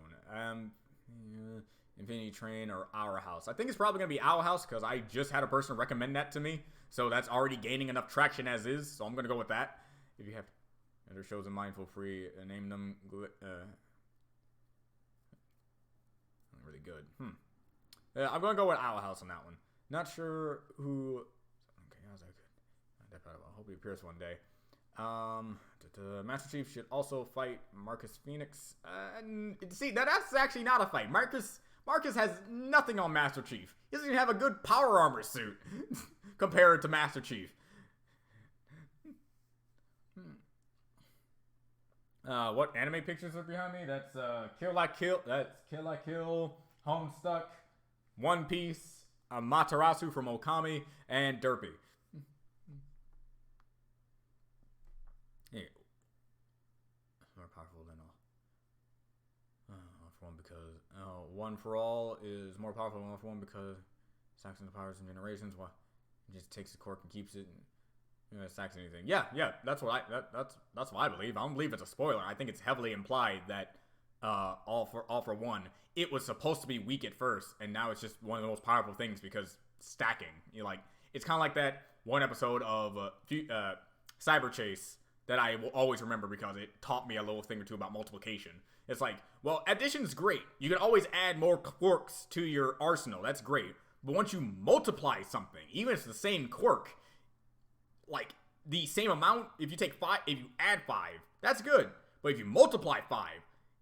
Infinity Train or Our House? I think it's probably going to be Our House because I just had a person recommend that to me. So that's already gaining enough traction as is. So I'm going to go with that. If you have other shows in mind, feel free to name them. Really good. I'm going to go with Our House on that one. Not sure who. Okay, how's that good? I hope he appears one day. Master Chief should also fight Marcus Phoenix. See, that's actually not a fight. Marcus has nothing on Master Chief. He doesn't even have a good power armor suit compared to Master Chief. What anime pictures are behind me? That's Kill La Kill. That's Kill La Kill, Homestuck, One Piece, Matarasu from Okami, and Derpy. Yeah. More powerful than all. For one because One for All is more powerful than One for One because stacks in the powers and generations. Why? It just takes the cork and keeps it. And, stacks anything. Yeah. That's what I believe. I don't believe it's a spoiler. I think it's heavily implied that all for One, it was supposed to be weak at first, and now it's just one of the most powerful things because stacking. It's kind of like that one episode of Cyber Chase that I will always remember because it taught me a little thing or two about multiplication. It's like, well, addition's great. You can always add more quirks to your arsenal. That's great. But once you multiply something, even if it's the same quirk, like the same amount, if you add 5, that's good. But if you multiply 5,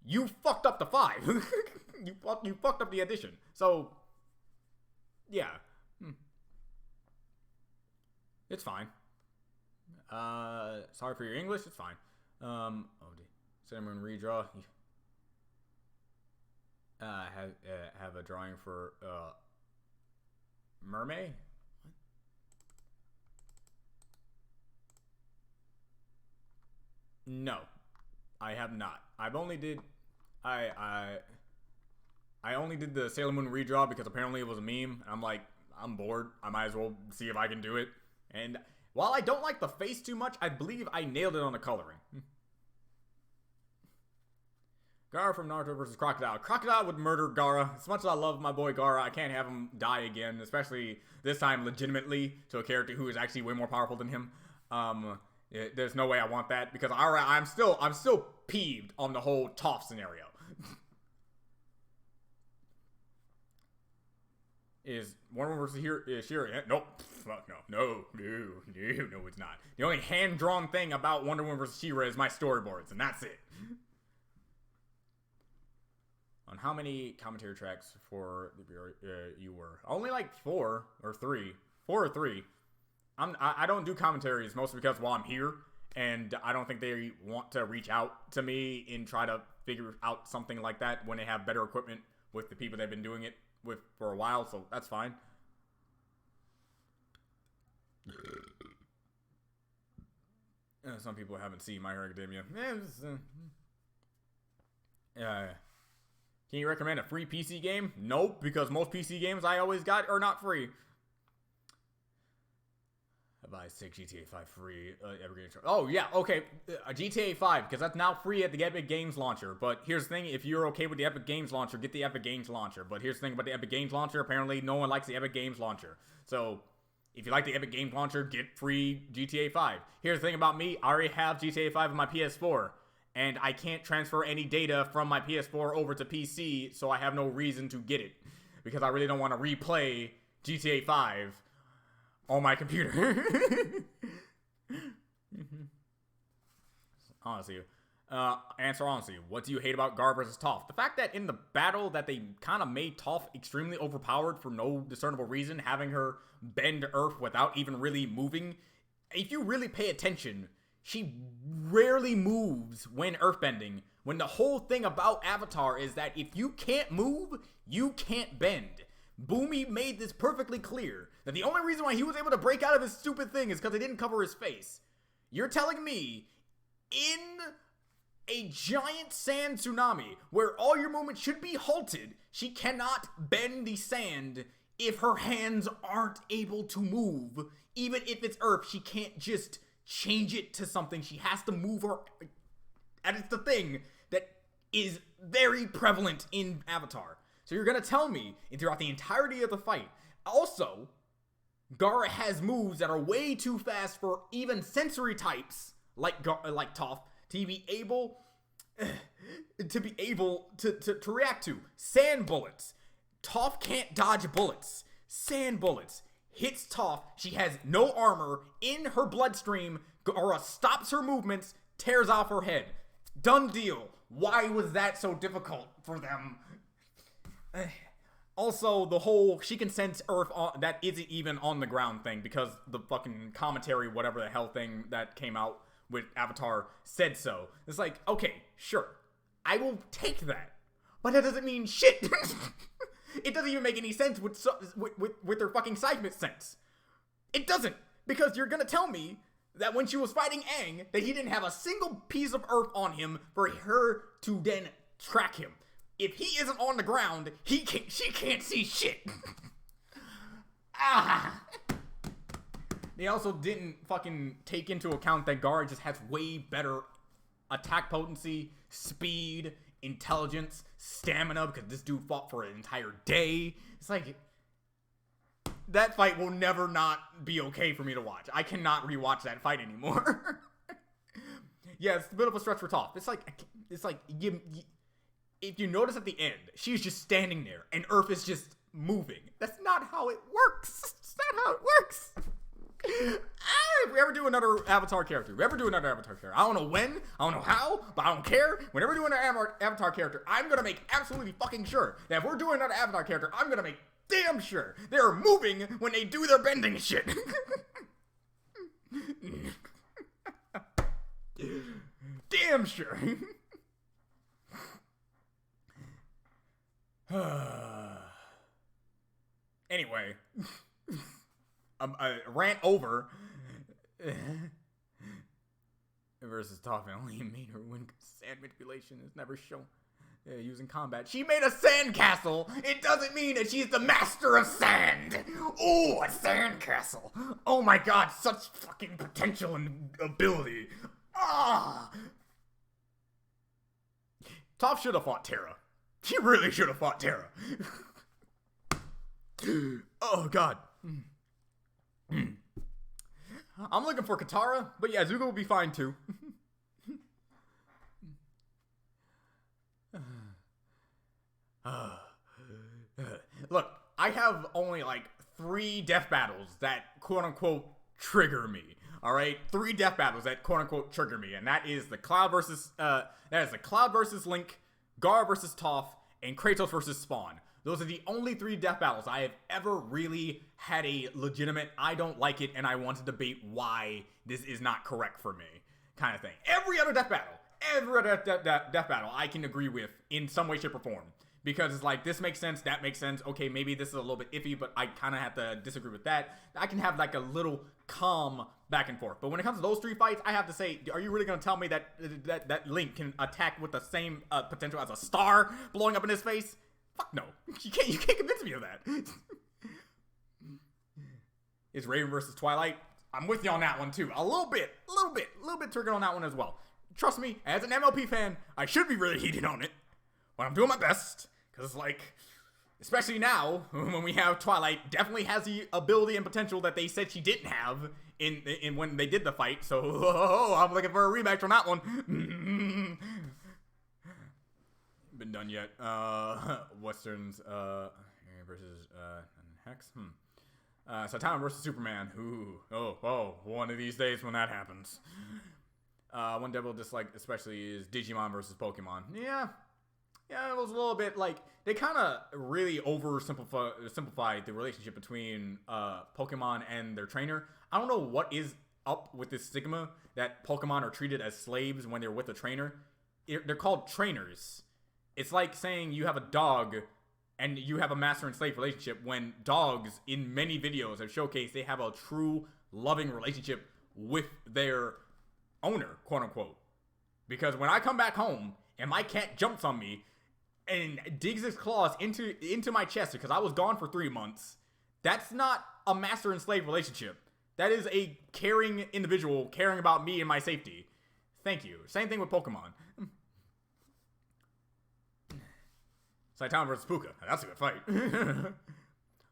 you fucked up the 5. you fucked up the addition. So, yeah. It's fine. Sorry for your English. It's fine. Sailor Moon redraw. Have a drawing for Mermaid. No, I have not. I only did the Sailor Moon redraw because apparently it was a meme. I'm like, I'm bored. I might as well see if I can do it. And while I don't like the face too much, I believe I nailed it on the coloring. Gaara from Naruto versus Crocodile. Crocodile would murder Gaara. As much as I love my boy Gaara, I can't have him die again, especially this time legitimately to a character who is actually way more powerful than him. There's no way I want that because I'm still peeved on the whole Toph scenario. Is Wonder Woman versus Shira? Nope. Fuck no. No, it's not. The only hand-drawn thing about Wonder Woman versus Shira is my storyboards, and that's it. On how many commentary tracks for you were? Only like 4 or 3. 4 or 3. I don't do commentaries mostly because while I'm here, and I don't think they want to reach out to me and try to figure out something like that when they have better equipment with the people they've been doing it with for a while, so that's fine. Some people haven't seen My Hero Academia. Can you recommend a free PC game? Nope, because most PC games I always got are not free. I buy 6 GTA 5 free. Oh, yeah, okay. GTA 5, because that's now free at the Epic Games Launcher. But here's the thing, if you're okay with the Epic Games Launcher, get the Epic Games Launcher. But here's the thing about the Epic Games Launcher, apparently no one likes the Epic Games Launcher. So, if you like the Epic Games Launcher, get free GTA 5. Here's the thing about me, I already have GTA 5 on my PS4. And I can't transfer any data from my PS4 over to PC, so I have no reason to get it. Because I really don't want to replay GTA 5 on my computer. Honestly. Answer honestly. What do you hate about Gaara versus Toph? The fact that in the battle that they kind of made Toph extremely overpowered for no discernible reason, having her bend Earth without even really moving. If you really pay attention, she rarely moves when earthbending, when the whole thing about Avatar is that if you can't move, you can't bend. Boomy made this perfectly clear, that the only reason why he was able to break out of his stupid thing is because they didn't cover his face. You're telling me, in a giant sand tsunami, where all your movement should be halted, she cannot bend the sand if her hands aren't able to move. Even if it's Earth, she can't just change it to something. She has to move her. And it's the thing that is very prevalent in Avatar. So you're gonna tell me throughout the entirety of the fight. Also, Gaara has moves that are way too fast for even sensory types like Toph to be able to react to. Sand bullets. Toph can't dodge bullets. Sand bullets. Hits Toph, she has no armor, in her bloodstream, Gaara stops her movements, tears off her head. Done deal. Why was that so difficult for them? Also, the whole, she can sense Earth that isn't even on the ground thing, because the fucking commentary, whatever the hell thing that came out with Avatar said so. It's like, okay, sure, I will take that, but that doesn't mean shit. It doesn't even make any sense with their fucking seismic sense. It doesn't, because you're gonna tell me that when she was fighting Aang, that he didn't have a single piece of Earth on him for her to then track him. If he isn't on the ground, she can't see shit. They also didn't fucking take into account that Gaara just has way better attack potency, speed, intelligence, stamina, because this dude fought for an entire day. It's like, that fight will never not be okay for me to watch. I cannot rewatch that fight anymore. Yeah, it's a bit of a stretch for Toph. It's like if you notice at the end, she's just standing there and Earth is just moving. That's not how it works. It's not how it works. If we ever do another Avatar character, I don't know when, I don't know how, but I don't care. Whenever we do another Avatar character, I'm gonna make absolutely fucking sure that if we're doing another Avatar character, I'm gonna make damn sure they're moving when they do their bending shit. Damn sure. Anyway, rant over. Versus Toffin only made her win because sand manipulation is never shown using combat. She made a sand castle. It doesn't mean that she's the master of sand. Ooh, a sand castle. Oh my god, such fucking potential and ability. Ah. Toph should have fought Terra. He really should have fought Terra. Oh god. I'm looking for Katara, but yeah, Zuko will be fine too. Look, I have only like 3 death battles that quote unquote trigger me. All right, 3 death battles that quote unquote trigger me, and that is the Cloud versus Link, Gar versus Toph, and Kratos versus Spawn. Those are the only 3 death battles I have ever really had a legitimate, I don't like it, and I want to debate why this is not correct for me kind of thing. Every other death battle, I can agree with in some way, shape, or form. Because it's like, this makes sense, that makes sense. Okay, maybe this is a little bit iffy, but I kind of have to disagree with that. I can have like a little calm back and forth. But when it comes to those 3 fights, I have to say, are you really going to tell me that Link can attack with the same potential as a star blowing up in his face? Fuck no. You can't convince me of that. Is Raven versus Twilight? I'm with you on that one too. A little bit triggered on that one as well. Trust me, as an MLP fan, I should be really heated on it. But I'm doing my best. Because, like, especially now, when we have Twilight, definitely has the ability and potential that they said she didn't have in when they did the fight. So, I'm looking for a rematch on that one. Been done yet. Westerns versus Hex. Saitama versus Superman. Ooh. Oh, one of these days when that happens. One devil dislike especially is Digimon versus Pokemon. Yeah, it was a little bit like, they kind of really simplified the relationship between Pokemon and their trainer. I don't know what is up with this stigma that Pokemon are treated as slaves when they're with a trainer. They're called trainers. It's like saying you have a dog and you have a master and slave relationship, when dogs in many videos have showcased they have a true loving relationship with their owner, quote unquote. Because when I come back home and my cat jumps on me and digs his claws into my chest because I was gone for 3 months, that's not a master and slave relationship. That is a caring individual caring about me and my safety. Thank you. Same thing with Pokemon. Saitama versus Puka. That's a good fight.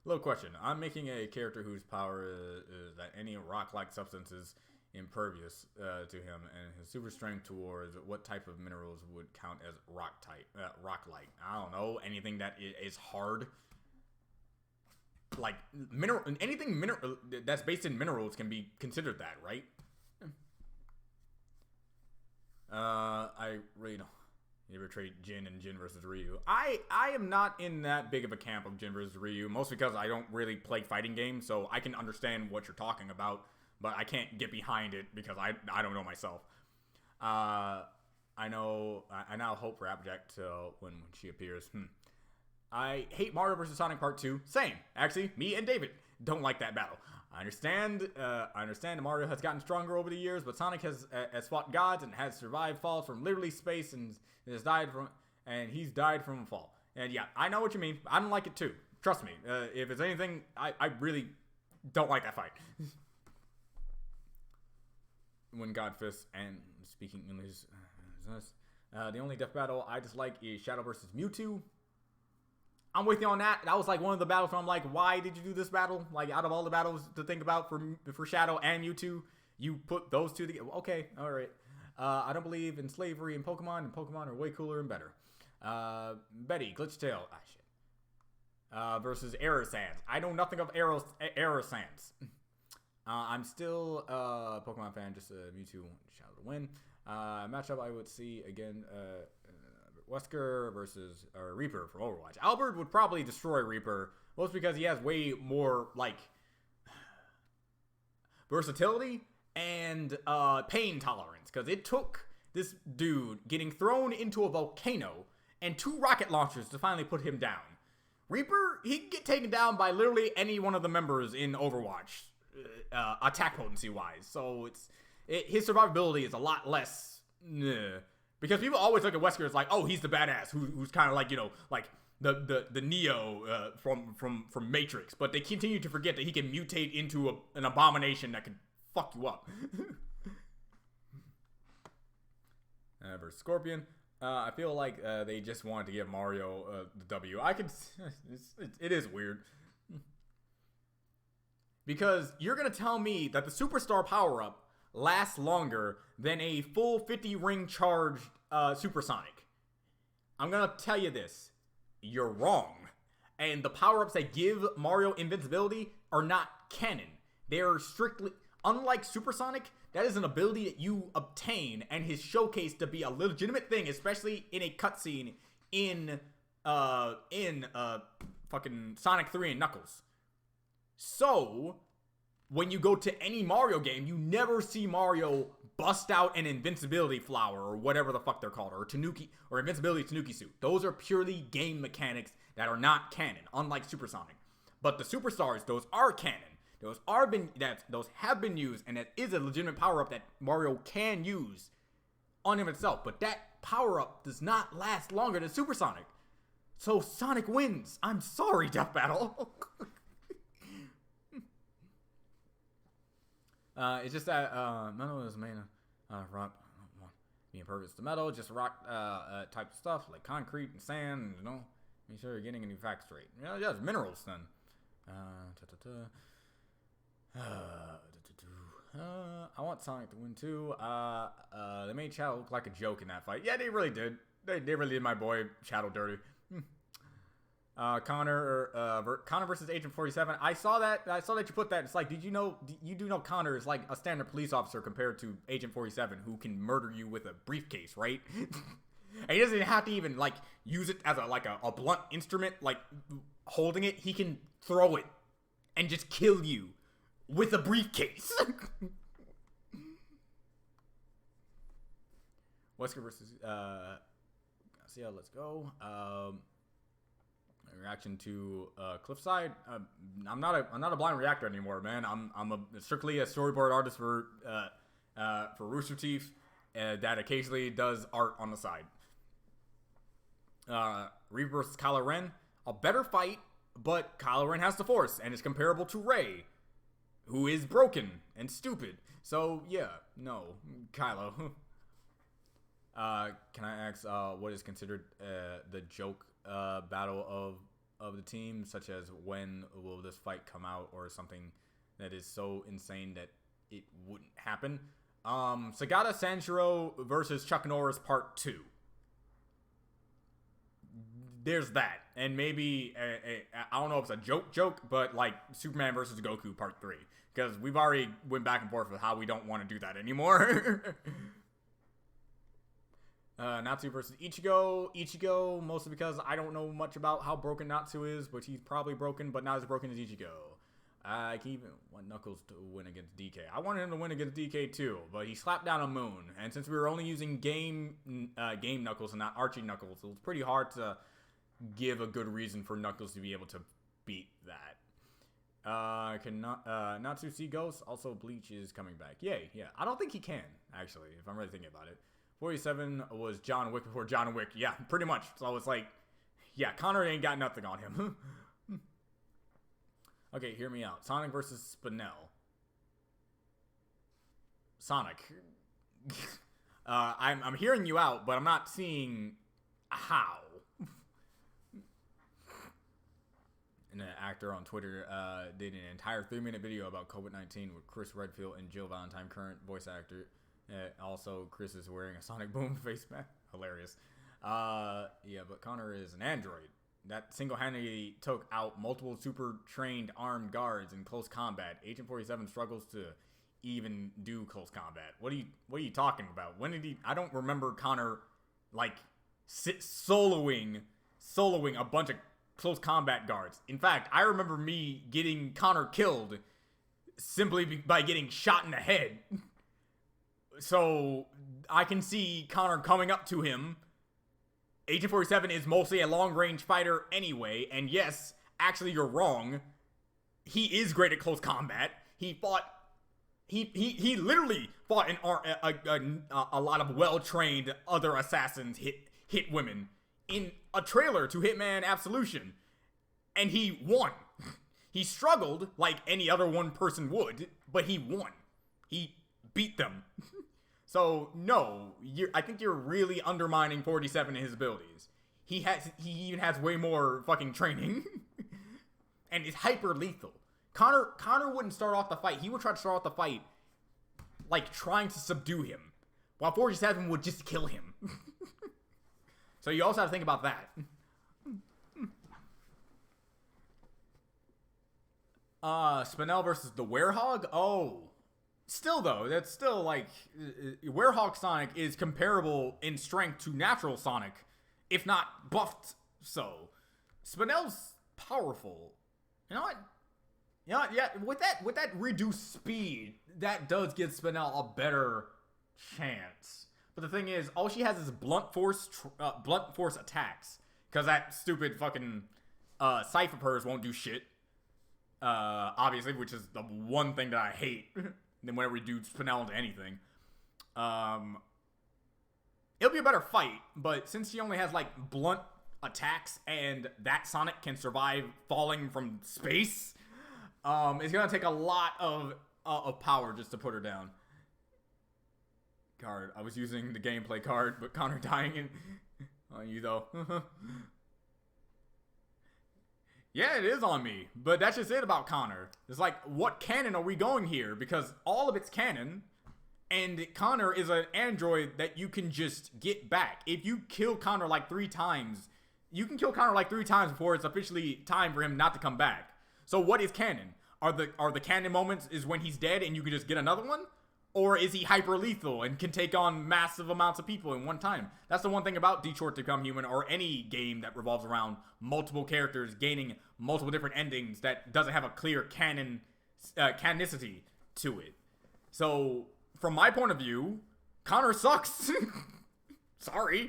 Little question. I'm making a character whose power is that any rock-like substance is impervious to him, and his super strength towards what type of minerals would count as rock-like. I don't know. Anything that is hard. Like, anything that's based in minerals can be considered that, right? I really don't. You ever trade Jin and Jin versus Ryu? I am not in that big of a camp of Jin versus Ryu, mostly because I don't really play fighting games, so I can understand what you're talking about, but I can't get behind it because I don't know myself. I now hope for Applejack till when she appears. I hate Mario versus Sonic Part 2. Same. Actually, me and David don't like that battle. I understand that Mario has gotten stronger over the years, but Sonic has fought gods and has survived falls from literally space and he's died from a fall. And yeah, I know what you mean. I don't like it too. Trust me. If it's anything, I really don't like that fight. When God fists and speaking English, the only death battle I dislike is Shadow versus Mewtwo. I'm with you on that. That was like one of the battles where I'm like, why did you do this battle? Like, out of all the battles to think about for Shadow and Mewtwo, you put those two together. Okay, all right. I don't believe in slavery in Pokemon, and Pokemon are way cooler and better. Betty, Glitchtail, shit. Versus Error Sands. I know nothing of Error Sands. I'm still a Pokemon fan, just Mewtwo Shadow to win. Matchup I would see again, Wesker versus Reaper from Overwatch. Albert would probably destroy Reaper, mostly because he has way more, like, versatility and pain tolerance, because it took this dude getting thrown into a volcano and 2 rocket launchers to finally put him down. Reaper, he can get taken down by literally any one of the members in Overwatch, attack potency wise. So his survivability is a lot less. Because people always look at Wesker as like, oh, he's the badass who's kind of like, like the Neo from Matrix. But they continue to forget that he can mutate into an abomination that can fuck you up. Versus Scorpion. I feel like they just wanted to give Mario the W. It is weird. Because you're going to tell me that the Superstar power-up lasts longer than a full 50 ring charged Supersonic. I'm going to tell you this. You're wrong. And the power-ups that give Mario invincibility are not canon. They're strictly, unlike Supersonic, that is an ability that you obtain and is showcased to be a legitimate thing, especially in a cutscene in fucking Sonic 3 and Knuckles. So, when you go to any Mario game, you never see Mario bust out an invincibility flower or whatever the fuck they're called, or Tanuki, or invincibility Tanuki suit. Those are purely game mechanics that are not canon, unlike Supersonic. But the Superstars, those are canon. Those have been used, and that is a legitimate power-up that Mario can use on him itself. But that power-up does not last longer than Supersonic. So Sonic wins. I'm sorry, Death Battle. It's just that metal is main rock being impervious to metal, just rock type of stuff like concrete and sand. Make sure you're getting a new fact straight. Yeah, it's minerals then. I want Sonic to win too. They made Shadow look like a joke in that fight. Yeah, they really did. They really did my boy Shadow dirty. Connor versus Agent 47. I saw that you put that. It's like, you do know Connor is like a standard police officer compared to Agent 47, who can murder you with a briefcase, right? And he doesn't have to even like use it as a blunt instrument, like holding it. He can throw it and just kill you with a briefcase. Wesker versus Garcia, let's go. Reaction to Cliffside. I'm not a blind reactor anymore, man. I'm strictly a storyboard artist for Rooster Teeth that occasionally does art on the side. Reaper versus Kylo Ren. A better fight, but Kylo Ren has the Force and is comparable to Rey, who is broken and stupid. So yeah, no, Kylo. Can I ask what is considered the joke battle of the team, such as when will this fight come out, or something that is so insane that it wouldn't happen? Sagata Sanshiro versus Chuck Norris Part 2. There's that. And maybe, I don't know if it's a joke, but like Superman versus Goku Part 3. Because we've already went back and forth with how we don't want to do that anymore. Natsu versus Ichigo. Ichigo, mostly because I don't know much about how broken Natsu is, but he's probably broken, but not as broken as Ichigo. I can even want Knuckles to win against DK. I wanted him to win against DK too, but he slapped down a Moon. And since we were only using game Knuckles and not Archie Knuckles, it was pretty hard to give a good reason for Knuckles to be able to beat that. Can Natsu see Ghosts? Also, Bleach is coming back. Yay, yeah. I don't think he can, actually, if I'm really thinking about it. 47 was John Wick before John Wick. Yeah, pretty much. So it's like, yeah, Connor ain't got nothing on him. Okay, hear me out. Sonic versus Spinel. Sonic. I'm hearing you out, but I'm not seeing how. An actor on Twitter did an entire 3-minute video about COVID-19 with Chris Redfield and Jill Valentine, current voice actor. Also, Chris is wearing a Sonic Boom face mask. Hilarious. Yeah, but Connor is an android that single-handedly took out multiple super-trained armed guards in close combat. Agent 47 struggles to even do close combat. What are you talking about? When did he? I don't remember Connor like soloing a bunch of close combat guards. In fact, I remember me getting Connor killed simply by getting shot in the head. So I can see Connor coming up to him. Agent 47 is mostly a long-range fighter anyway, and yes, actually you're wrong. He is great at close combat. He literally fought a lot of well-trained other assassins hit women in a trailer to Hitman Absolution, and he won. He struggled like any other one person would, but he won. He beat them. So no, I think you're really undermining 47 and his abilities. He even has way more fucking training, and is hyper lethal. Connor wouldn't start off the fight. He would try to start off the fight like trying to subdue him, while 47 would just kill him. So you also have to think about that. Spinel versus the Werehog? Oh. Still though, that's still like, Werehog Sonic is comparable in strength to natural Sonic, if not buffed so. Spinel's powerful. You know what? Yeah, with that reduced speed, that does give Spinel a better chance. But the thing is, all she has is blunt force attacks, because that stupid fucking Scythe of hers won't do shit. Obviously, which is the one thing that I hate. Then whenever we do Spinel into anything. It'll be a better fight, but since she only has like blunt attacks and that Sonic can survive falling from space, it's gonna take a lot of power just to put her down. Card. I was using the gameplay card, but Connor dying on you though. Yeah, it is on me, but that's just it about Connor. It's like, what canon are we going here? Because all of it's canon, and Connor is an android that you can just get back. If you kill Connor like 3 times, you can kill Connor like 3 times before it's officially time for him not to come back. So what is canon? Are the canon moments is when he's dead and you can just get another one? Or is he hyper lethal and can take on massive amounts of people in one time? That's the one thing about Detroit Become Human, or any game that revolves around multiple characters gaining multiple different endings that doesn't have a clear canonicity to it. So, from my point of view, Connor sucks. Sorry.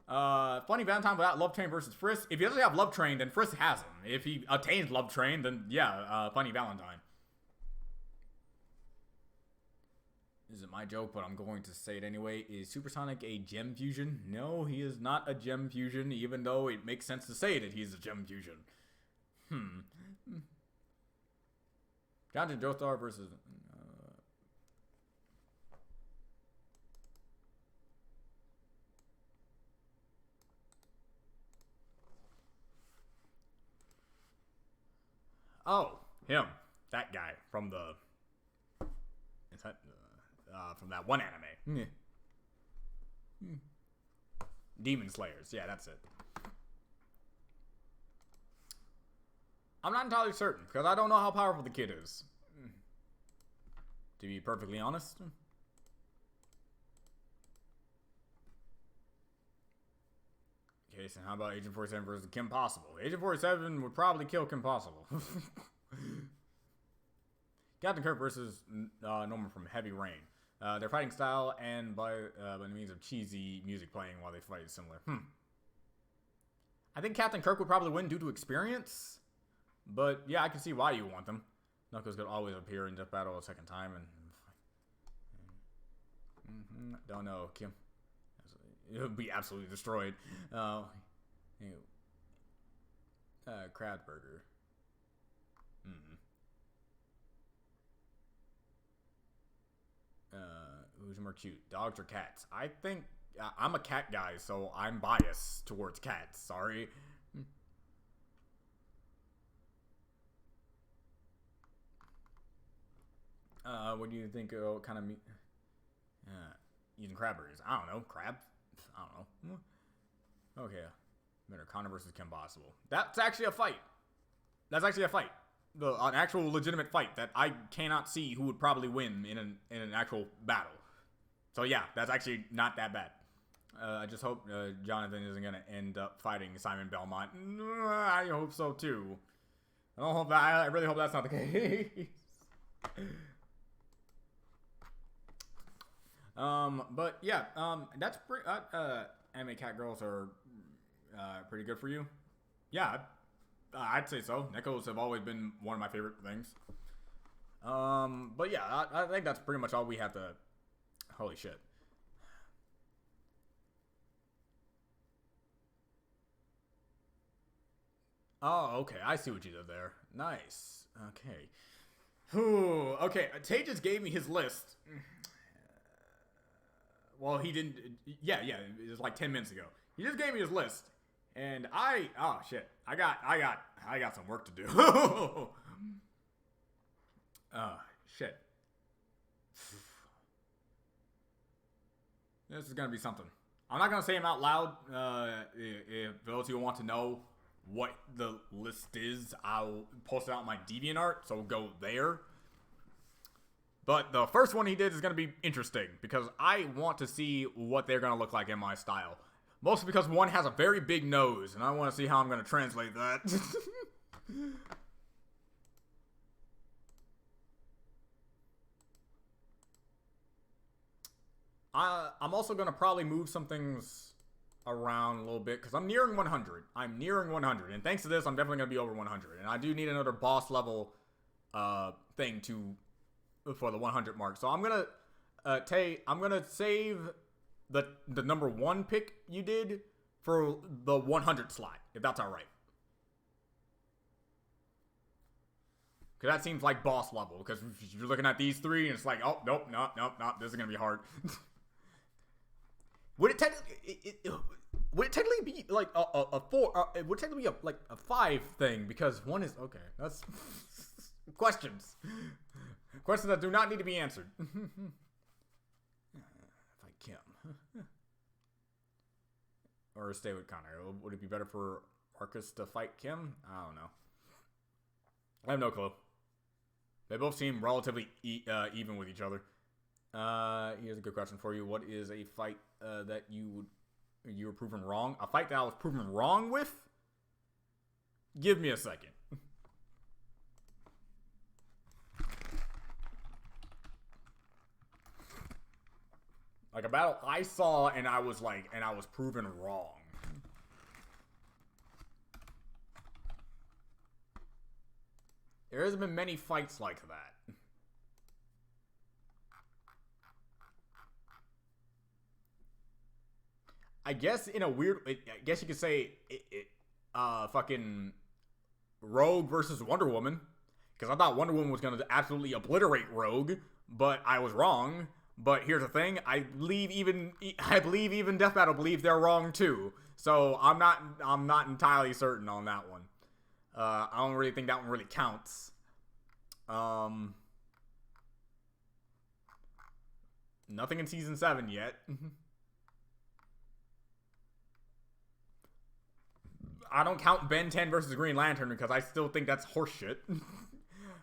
Funny Valentine without Love Train versus Frisk. If he doesn't have Love Train, then Frisk has him. If he attains Love Train, then yeah, Funny Valentine. This isn't my joke, but I'm going to say it anyway. Is Supersonic a gem fusion? No, he is not a gem fusion, even though it makes sense to say that he's a gem fusion. Johnson Joestar versus... Oh, him. That guy from the... Is that... from that one anime. Demon Slayers. Yeah, that's it. I'm not entirely certain, because I don't know how powerful the kid is. To be perfectly honest. Okay, so how about Agent 47 versus Kim Possible? Agent 47 would probably kill Kim Possible. Captain Kirk versus Norman from Heavy Rain. Their fighting style and by the means of cheesy music playing while they fight is similar. I think Captain Kirk would probably win due to experience. But yeah, I can see why you want them. Knuckles could always appear in Death Battle a second time and... Don't know, Kim. It would be absolutely destroyed. Crab burger. Who's more cute, dogs or cats? I think I'm a cat guy, so I'm biased towards cats. Sorry. What do you think? Kind of meat? Using crab burgers. I don't know. Crab. I don't know. Okay. Better Connor versus Kim Possible. That's actually a fight. That's actually a fight. An actual legitimate fight that I cannot see who would probably win in an actual battle. So yeah, that's actually not that bad. I just hope Jonathan isn't gonna end up fighting Simon Belmont. I hope so too. I don't hope that. I really hope that's not the case. But yeah, that's pretty. Anime cat girls are pretty good for you. Yeah, I'd say so. Neckos have always been one of my favorite things. But yeah, I think that's pretty much all we have to. Holy shit. Oh, okay. I see what you did there. Nice. Okay. Whew. Okay. Tay just gave me his list. Well, he didn't. Yeah. It was like 10 minutes ago. He just gave me his list, and oh shit. I got some work to do. Shit. This is gonna be something. I'm not gonna say them out loud. If those who want to know what the list is, I'll post it out on my DeviantArt, so go there. But the first one he did is going to be interesting, because I want to see what they're going to look like in my style. Mostly because one has a very big nose, and I want to see how I'm going to translate that. I'm also going to probably move some things around a little bit, because I'm nearing 100. I'm nearing 100, and thanks to this, I'm definitely going to be over 100. And I do need another boss level thing for the 100 mark. So I'm going to save the number 1 pick you did for the 100 slot, if that's all right. Because that seems like boss level, because you're looking at these 3, and it's like, oh, nope, this is going to be hard. Would it technically be like a 4? It would technically be like a 5 thing, because 1 is okay. That's questions that do not need to be answered. Fight Kim, or stay with Connor. Would it be better for Marcus to fight Kim? I don't know. I have no clue. They both seem relatively even with each other. Here's a good question for you. What is a fight that you were proven wrong? A fight that I was proven wrong with? Give me a second. Like a battle I saw and I was proven wrong. There hasn't been many fights like that. I guess in a weird, I guess you could say, fucking Rogue versus Wonder Woman, because I thought Wonder Woman was gonna absolutely obliterate Rogue, but I was wrong. But here's the thing: I believe even Death Battle believes they're wrong too. So I'm not entirely certain on that one. I don't really think that one really counts. Nothing in season 7 yet. I don't count Ben 10 versus Green Lantern because I still think that's horseshit.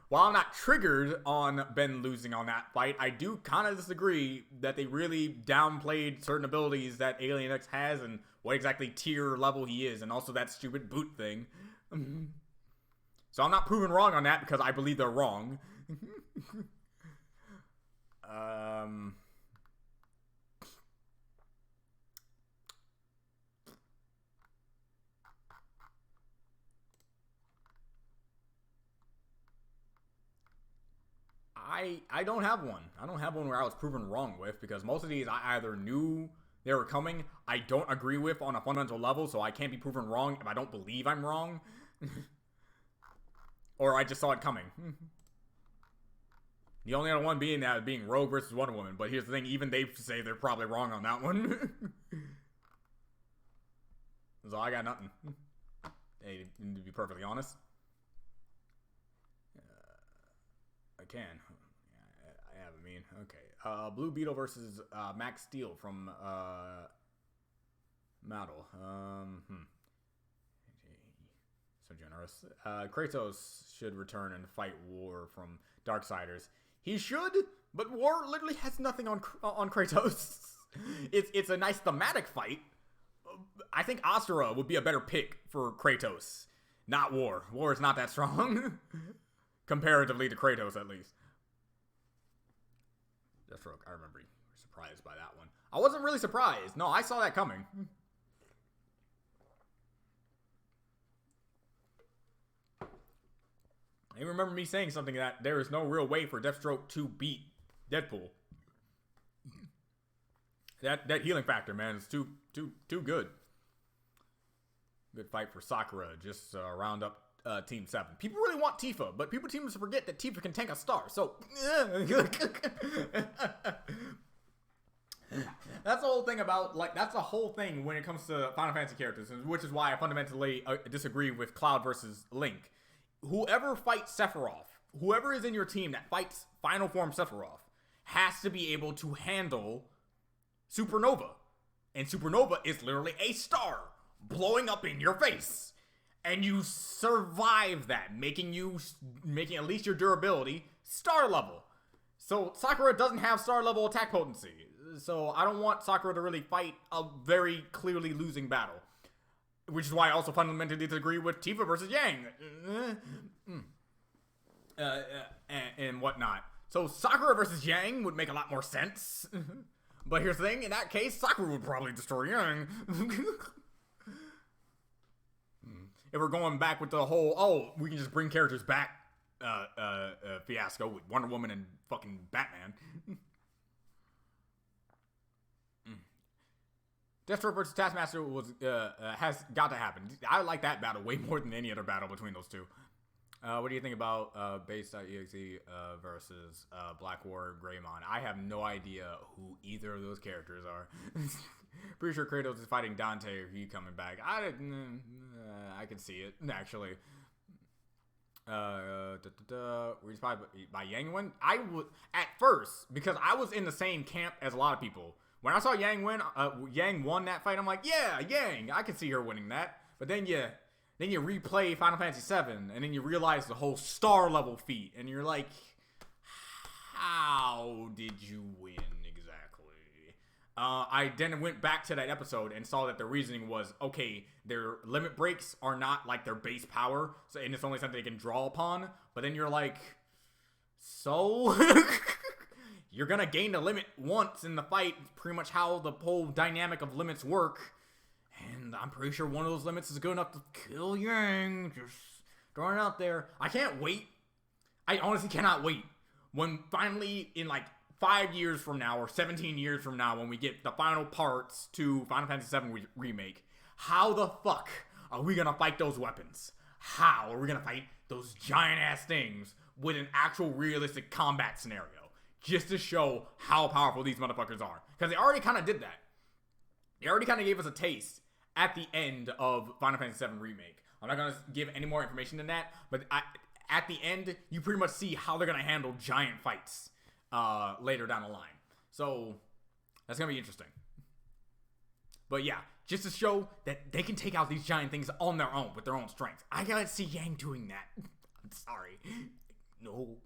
While I'm not triggered on Ben losing on that fight, I do kind of disagree that they really downplayed certain abilities that Alien X has and what exactly tier level he is, and also that stupid boot thing. So I'm not proven wrong on that because I believe they're wrong. I don't have one. I don't have one where I was proven wrong with, because most of these I either knew they were coming, I don't agree with on a fundamental level, so I can't be proven wrong if I don't believe I'm wrong. Or I just saw it coming. The only other one being Rogue versus Wonder Woman, but here's the thing, even they say they're probably wrong on that one. So I got nothing. Hey, to be perfectly honest. I can. I have a mean. Okay. Blue Beetle versus Max Steel from Model. So generous. Kratos should return and fight War from Darksiders. He should, but War literally has nothing on Kratos. it's a nice thematic fight. I think Asura would be a better pick for Kratos, not War. War is not that strong, comparatively to Kratos at least. Deathstroke, I remember you were surprised by that one. I wasn't really surprised. No, I saw that coming. I remember me saying something that there is no real way for Deathstroke to beat Deadpool. That healing factor, man, is too good. Good fight for Sakura. Just round up Team 7. People really want Tifa, but people seem to forget that Tifa can tank a star. So that's the whole thing about, like, that's the whole thing when it comes to Final Fantasy characters, which is why I fundamentally disagree with Cloud versus Link. Whoever fights Sephiroth, whoever is in your team that fights Final Form Sephiroth, has to be able to handle Supernova. And Supernova is literally a star blowing up in your face. And you survive that, making at least your durability star level. So Sakura doesn't have star level attack potency. So I don't want Sakura to really fight a very clearly losing battle. Which is why I also fundamentally disagree with Tifa versus Yang. And whatnot. So Sakura versus Yang would make a lot more sense. But here's the thing, in that case, Sakura would probably destroy Yang. If we're going back with the whole, we can just bring characters back fiasco with Wonder Woman and fucking Batman. Deathstroke versus Taskmaster has got to happen. I like that battle way more than any other battle between those two. What do you think about Base.exe versus Black War Greymon? I have no idea who either of those characters are. Pretty sure Kratos is fighting Dante or he coming back. I can see it, actually. Were you inspired by Yang win? I would, at first, because I was in the same camp as a lot of people. When I saw Yang won that fight, I'm like, yeah, Yang, I can see her winning that. But then you replay Final Fantasy VII, and then you realize the whole star level feat, and you're like, how did you win exactly? I then went back to that episode and saw that the reasoning was, okay, their limit breaks are not like their base power, so, and it's only something they can draw upon. But then you're like, so you're gonna gain the limit once in the fight. It's pretty much how the whole dynamic of limits work. And I'm pretty sure one of those limits is good enough to kill Yang. Just throwing it out there. I can't wait. I honestly cannot wait. When finally, in like 5 years from now, or 17 years from now, when we get the final parts to Final Fantasy VII Remake, how the fuck are we gonna fight those weapons? How are we gonna fight those giant-ass things with an actual realistic combat scenario? Just to show how powerful these motherfuckers are. Because they already kind of did that. They already kind of gave us a taste at the end of Final Fantasy VII Remake. I'm not going to give any more information than that, but at the end, you pretty much see how they're going to handle giant fights later down the line. So, that's going to be interesting. But yeah, just to show that they can take out these giant things on their own, with their own strength. I got to see Yang doing that. I'm sorry. No.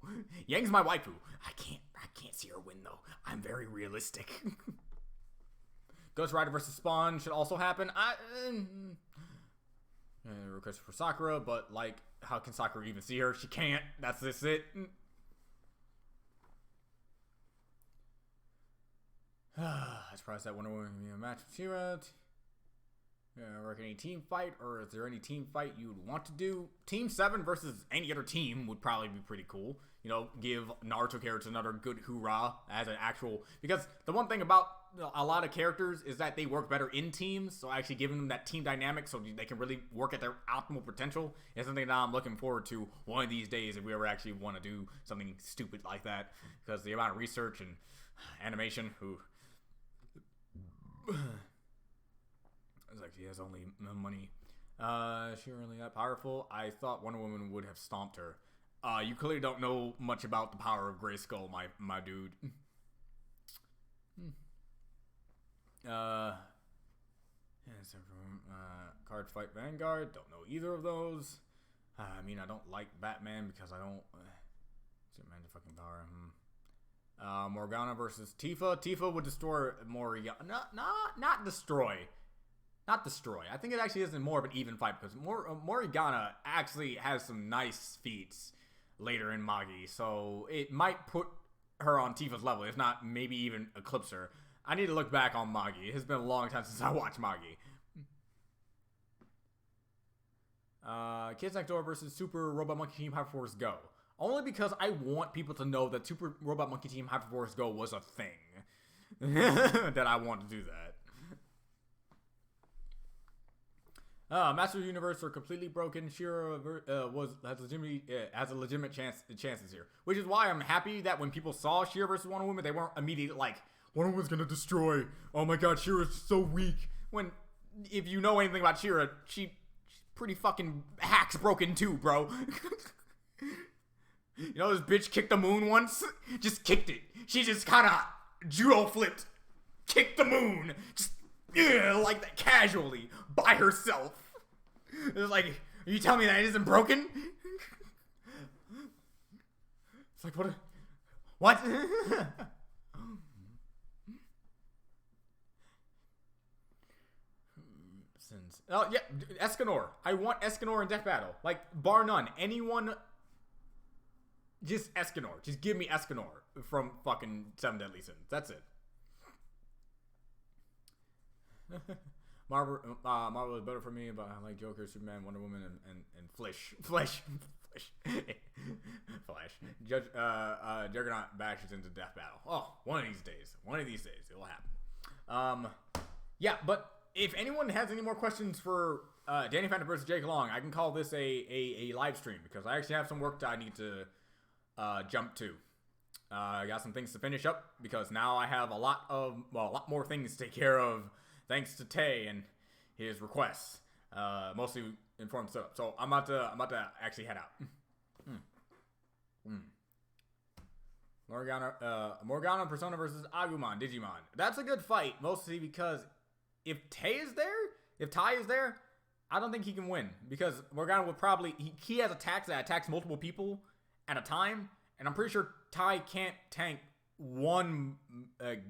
Yang's my waifu. I can't see her win, though. I'm very realistic. Ghost Rider versus Spawn should also happen. Request for Sakura, but, like, how can Sakura even see her? She can't. That's just it. I surprised that Wonder Woman would be a match with She-Ra. Work any team fight, or is there any team fight you would want to do? Team 7 versus any other team would probably be pretty cool. You know, give Naruto characters another good hoorah as an actual... Because the one thing about a lot of characters is that they work better in teams, so actually giving them that team dynamic so they can really work at their optimal potential is something that I'm looking forward to one of these days if we ever actually want to do something stupid like that. Because the amount of research and animation, it's like she has only money. She really that powerful? I thought Wonder Woman would have stomped her. You clearly don't know much about the power of Grayskull, my dude. Card Fight Vanguard. Don't know either of those. I mean, I don't like Batman because I don't. Superman's fucking power. Morgana versus Tifa. Tifa would destroy Morgana. Not destroy. Not destroy. I think it actually isn't more of an even fight because Morgana actually has some nice feats later in Magi, so it might put her on Tifa's level, if not maybe even eclipse her. I need to look back on Magi. It has been a long time since I watched Magi. Kids Next Door versus Super Robot Monkey Team Hyperforce Go. Only because I want people to know that Super Robot Monkey Team Hyperforce Go was a thing. That I want to do that. Master Universe are completely broken. Shira has a legitimate chances here, which is why I'm happy that when people saw Shira versus Wonder Woman, they weren't immediately like, Wonder Woman's gonna destroy. Oh my God, Shira's so weak. When, if you know anything about Shira, she's pretty fucking hacks broken too, bro. You know this bitch kicked the moon once? Just kicked it. She just kind of judo flipped, kicked the moon, just like that casually by herself. It was like, are you telling me that it isn't broken? It's like, what? Oh yeah, Escanor. I want Escanor in Death Battle. Like, bar none. Anyone, just Escanor. Just give me Escanor from fucking 7 Deadly Sins. That's it. Marvel is better for me, but I like Joker, Superman, Wonder Woman, and Flash. Juggernaut bashes into Death Battle. Oh, one of these days it will happen. Yeah, but if anyone has any more questions for Danny Phantom versus Jake Long, I can call this a live stream because I actually have some work that I need to jump to. I got some things to finish up because now I have a lot more things to take care of thanks to Tay and his requests. Mostly informed stuff. So I'm about to actually head out. Morgana Persona versus Agumon Digimon. That's a good fight, mostly because if Ty is there, I don't think he can win because Morgana will probably he has attacks that attacks multiple people at a time, and I'm pretty sure Ty can't tank one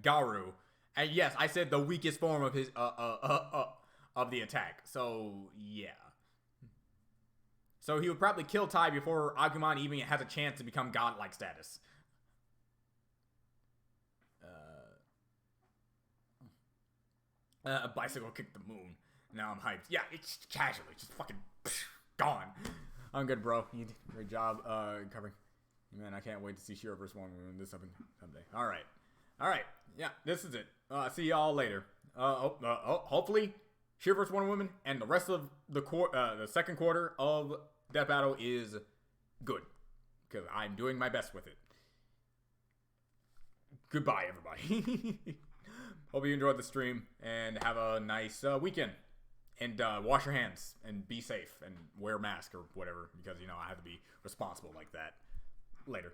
Garu. And yes, I said the weakest form of his of the attack. So yeah. So he would probably kill Ty before Agumon even has a chance to become godlike status. Bicycle kicked the moon. Now I'm hyped. Yeah, it's casually just fucking gone. I'm good, bro. You did a great job covering. Man, I can't wait to see Shira vs. Wonder Woman this someday. All right. Yeah, this is it. See y'all later. Hopefully, Shira vs. Wonder Woman and the rest of the second quarter of Death Battle is good because I'm doing my best with it. Goodbye, everybody. Hope you enjoyed the stream and have a nice weekend. And wash your hands and be safe and wear a mask or whatever because, I have to be responsible like that. Later.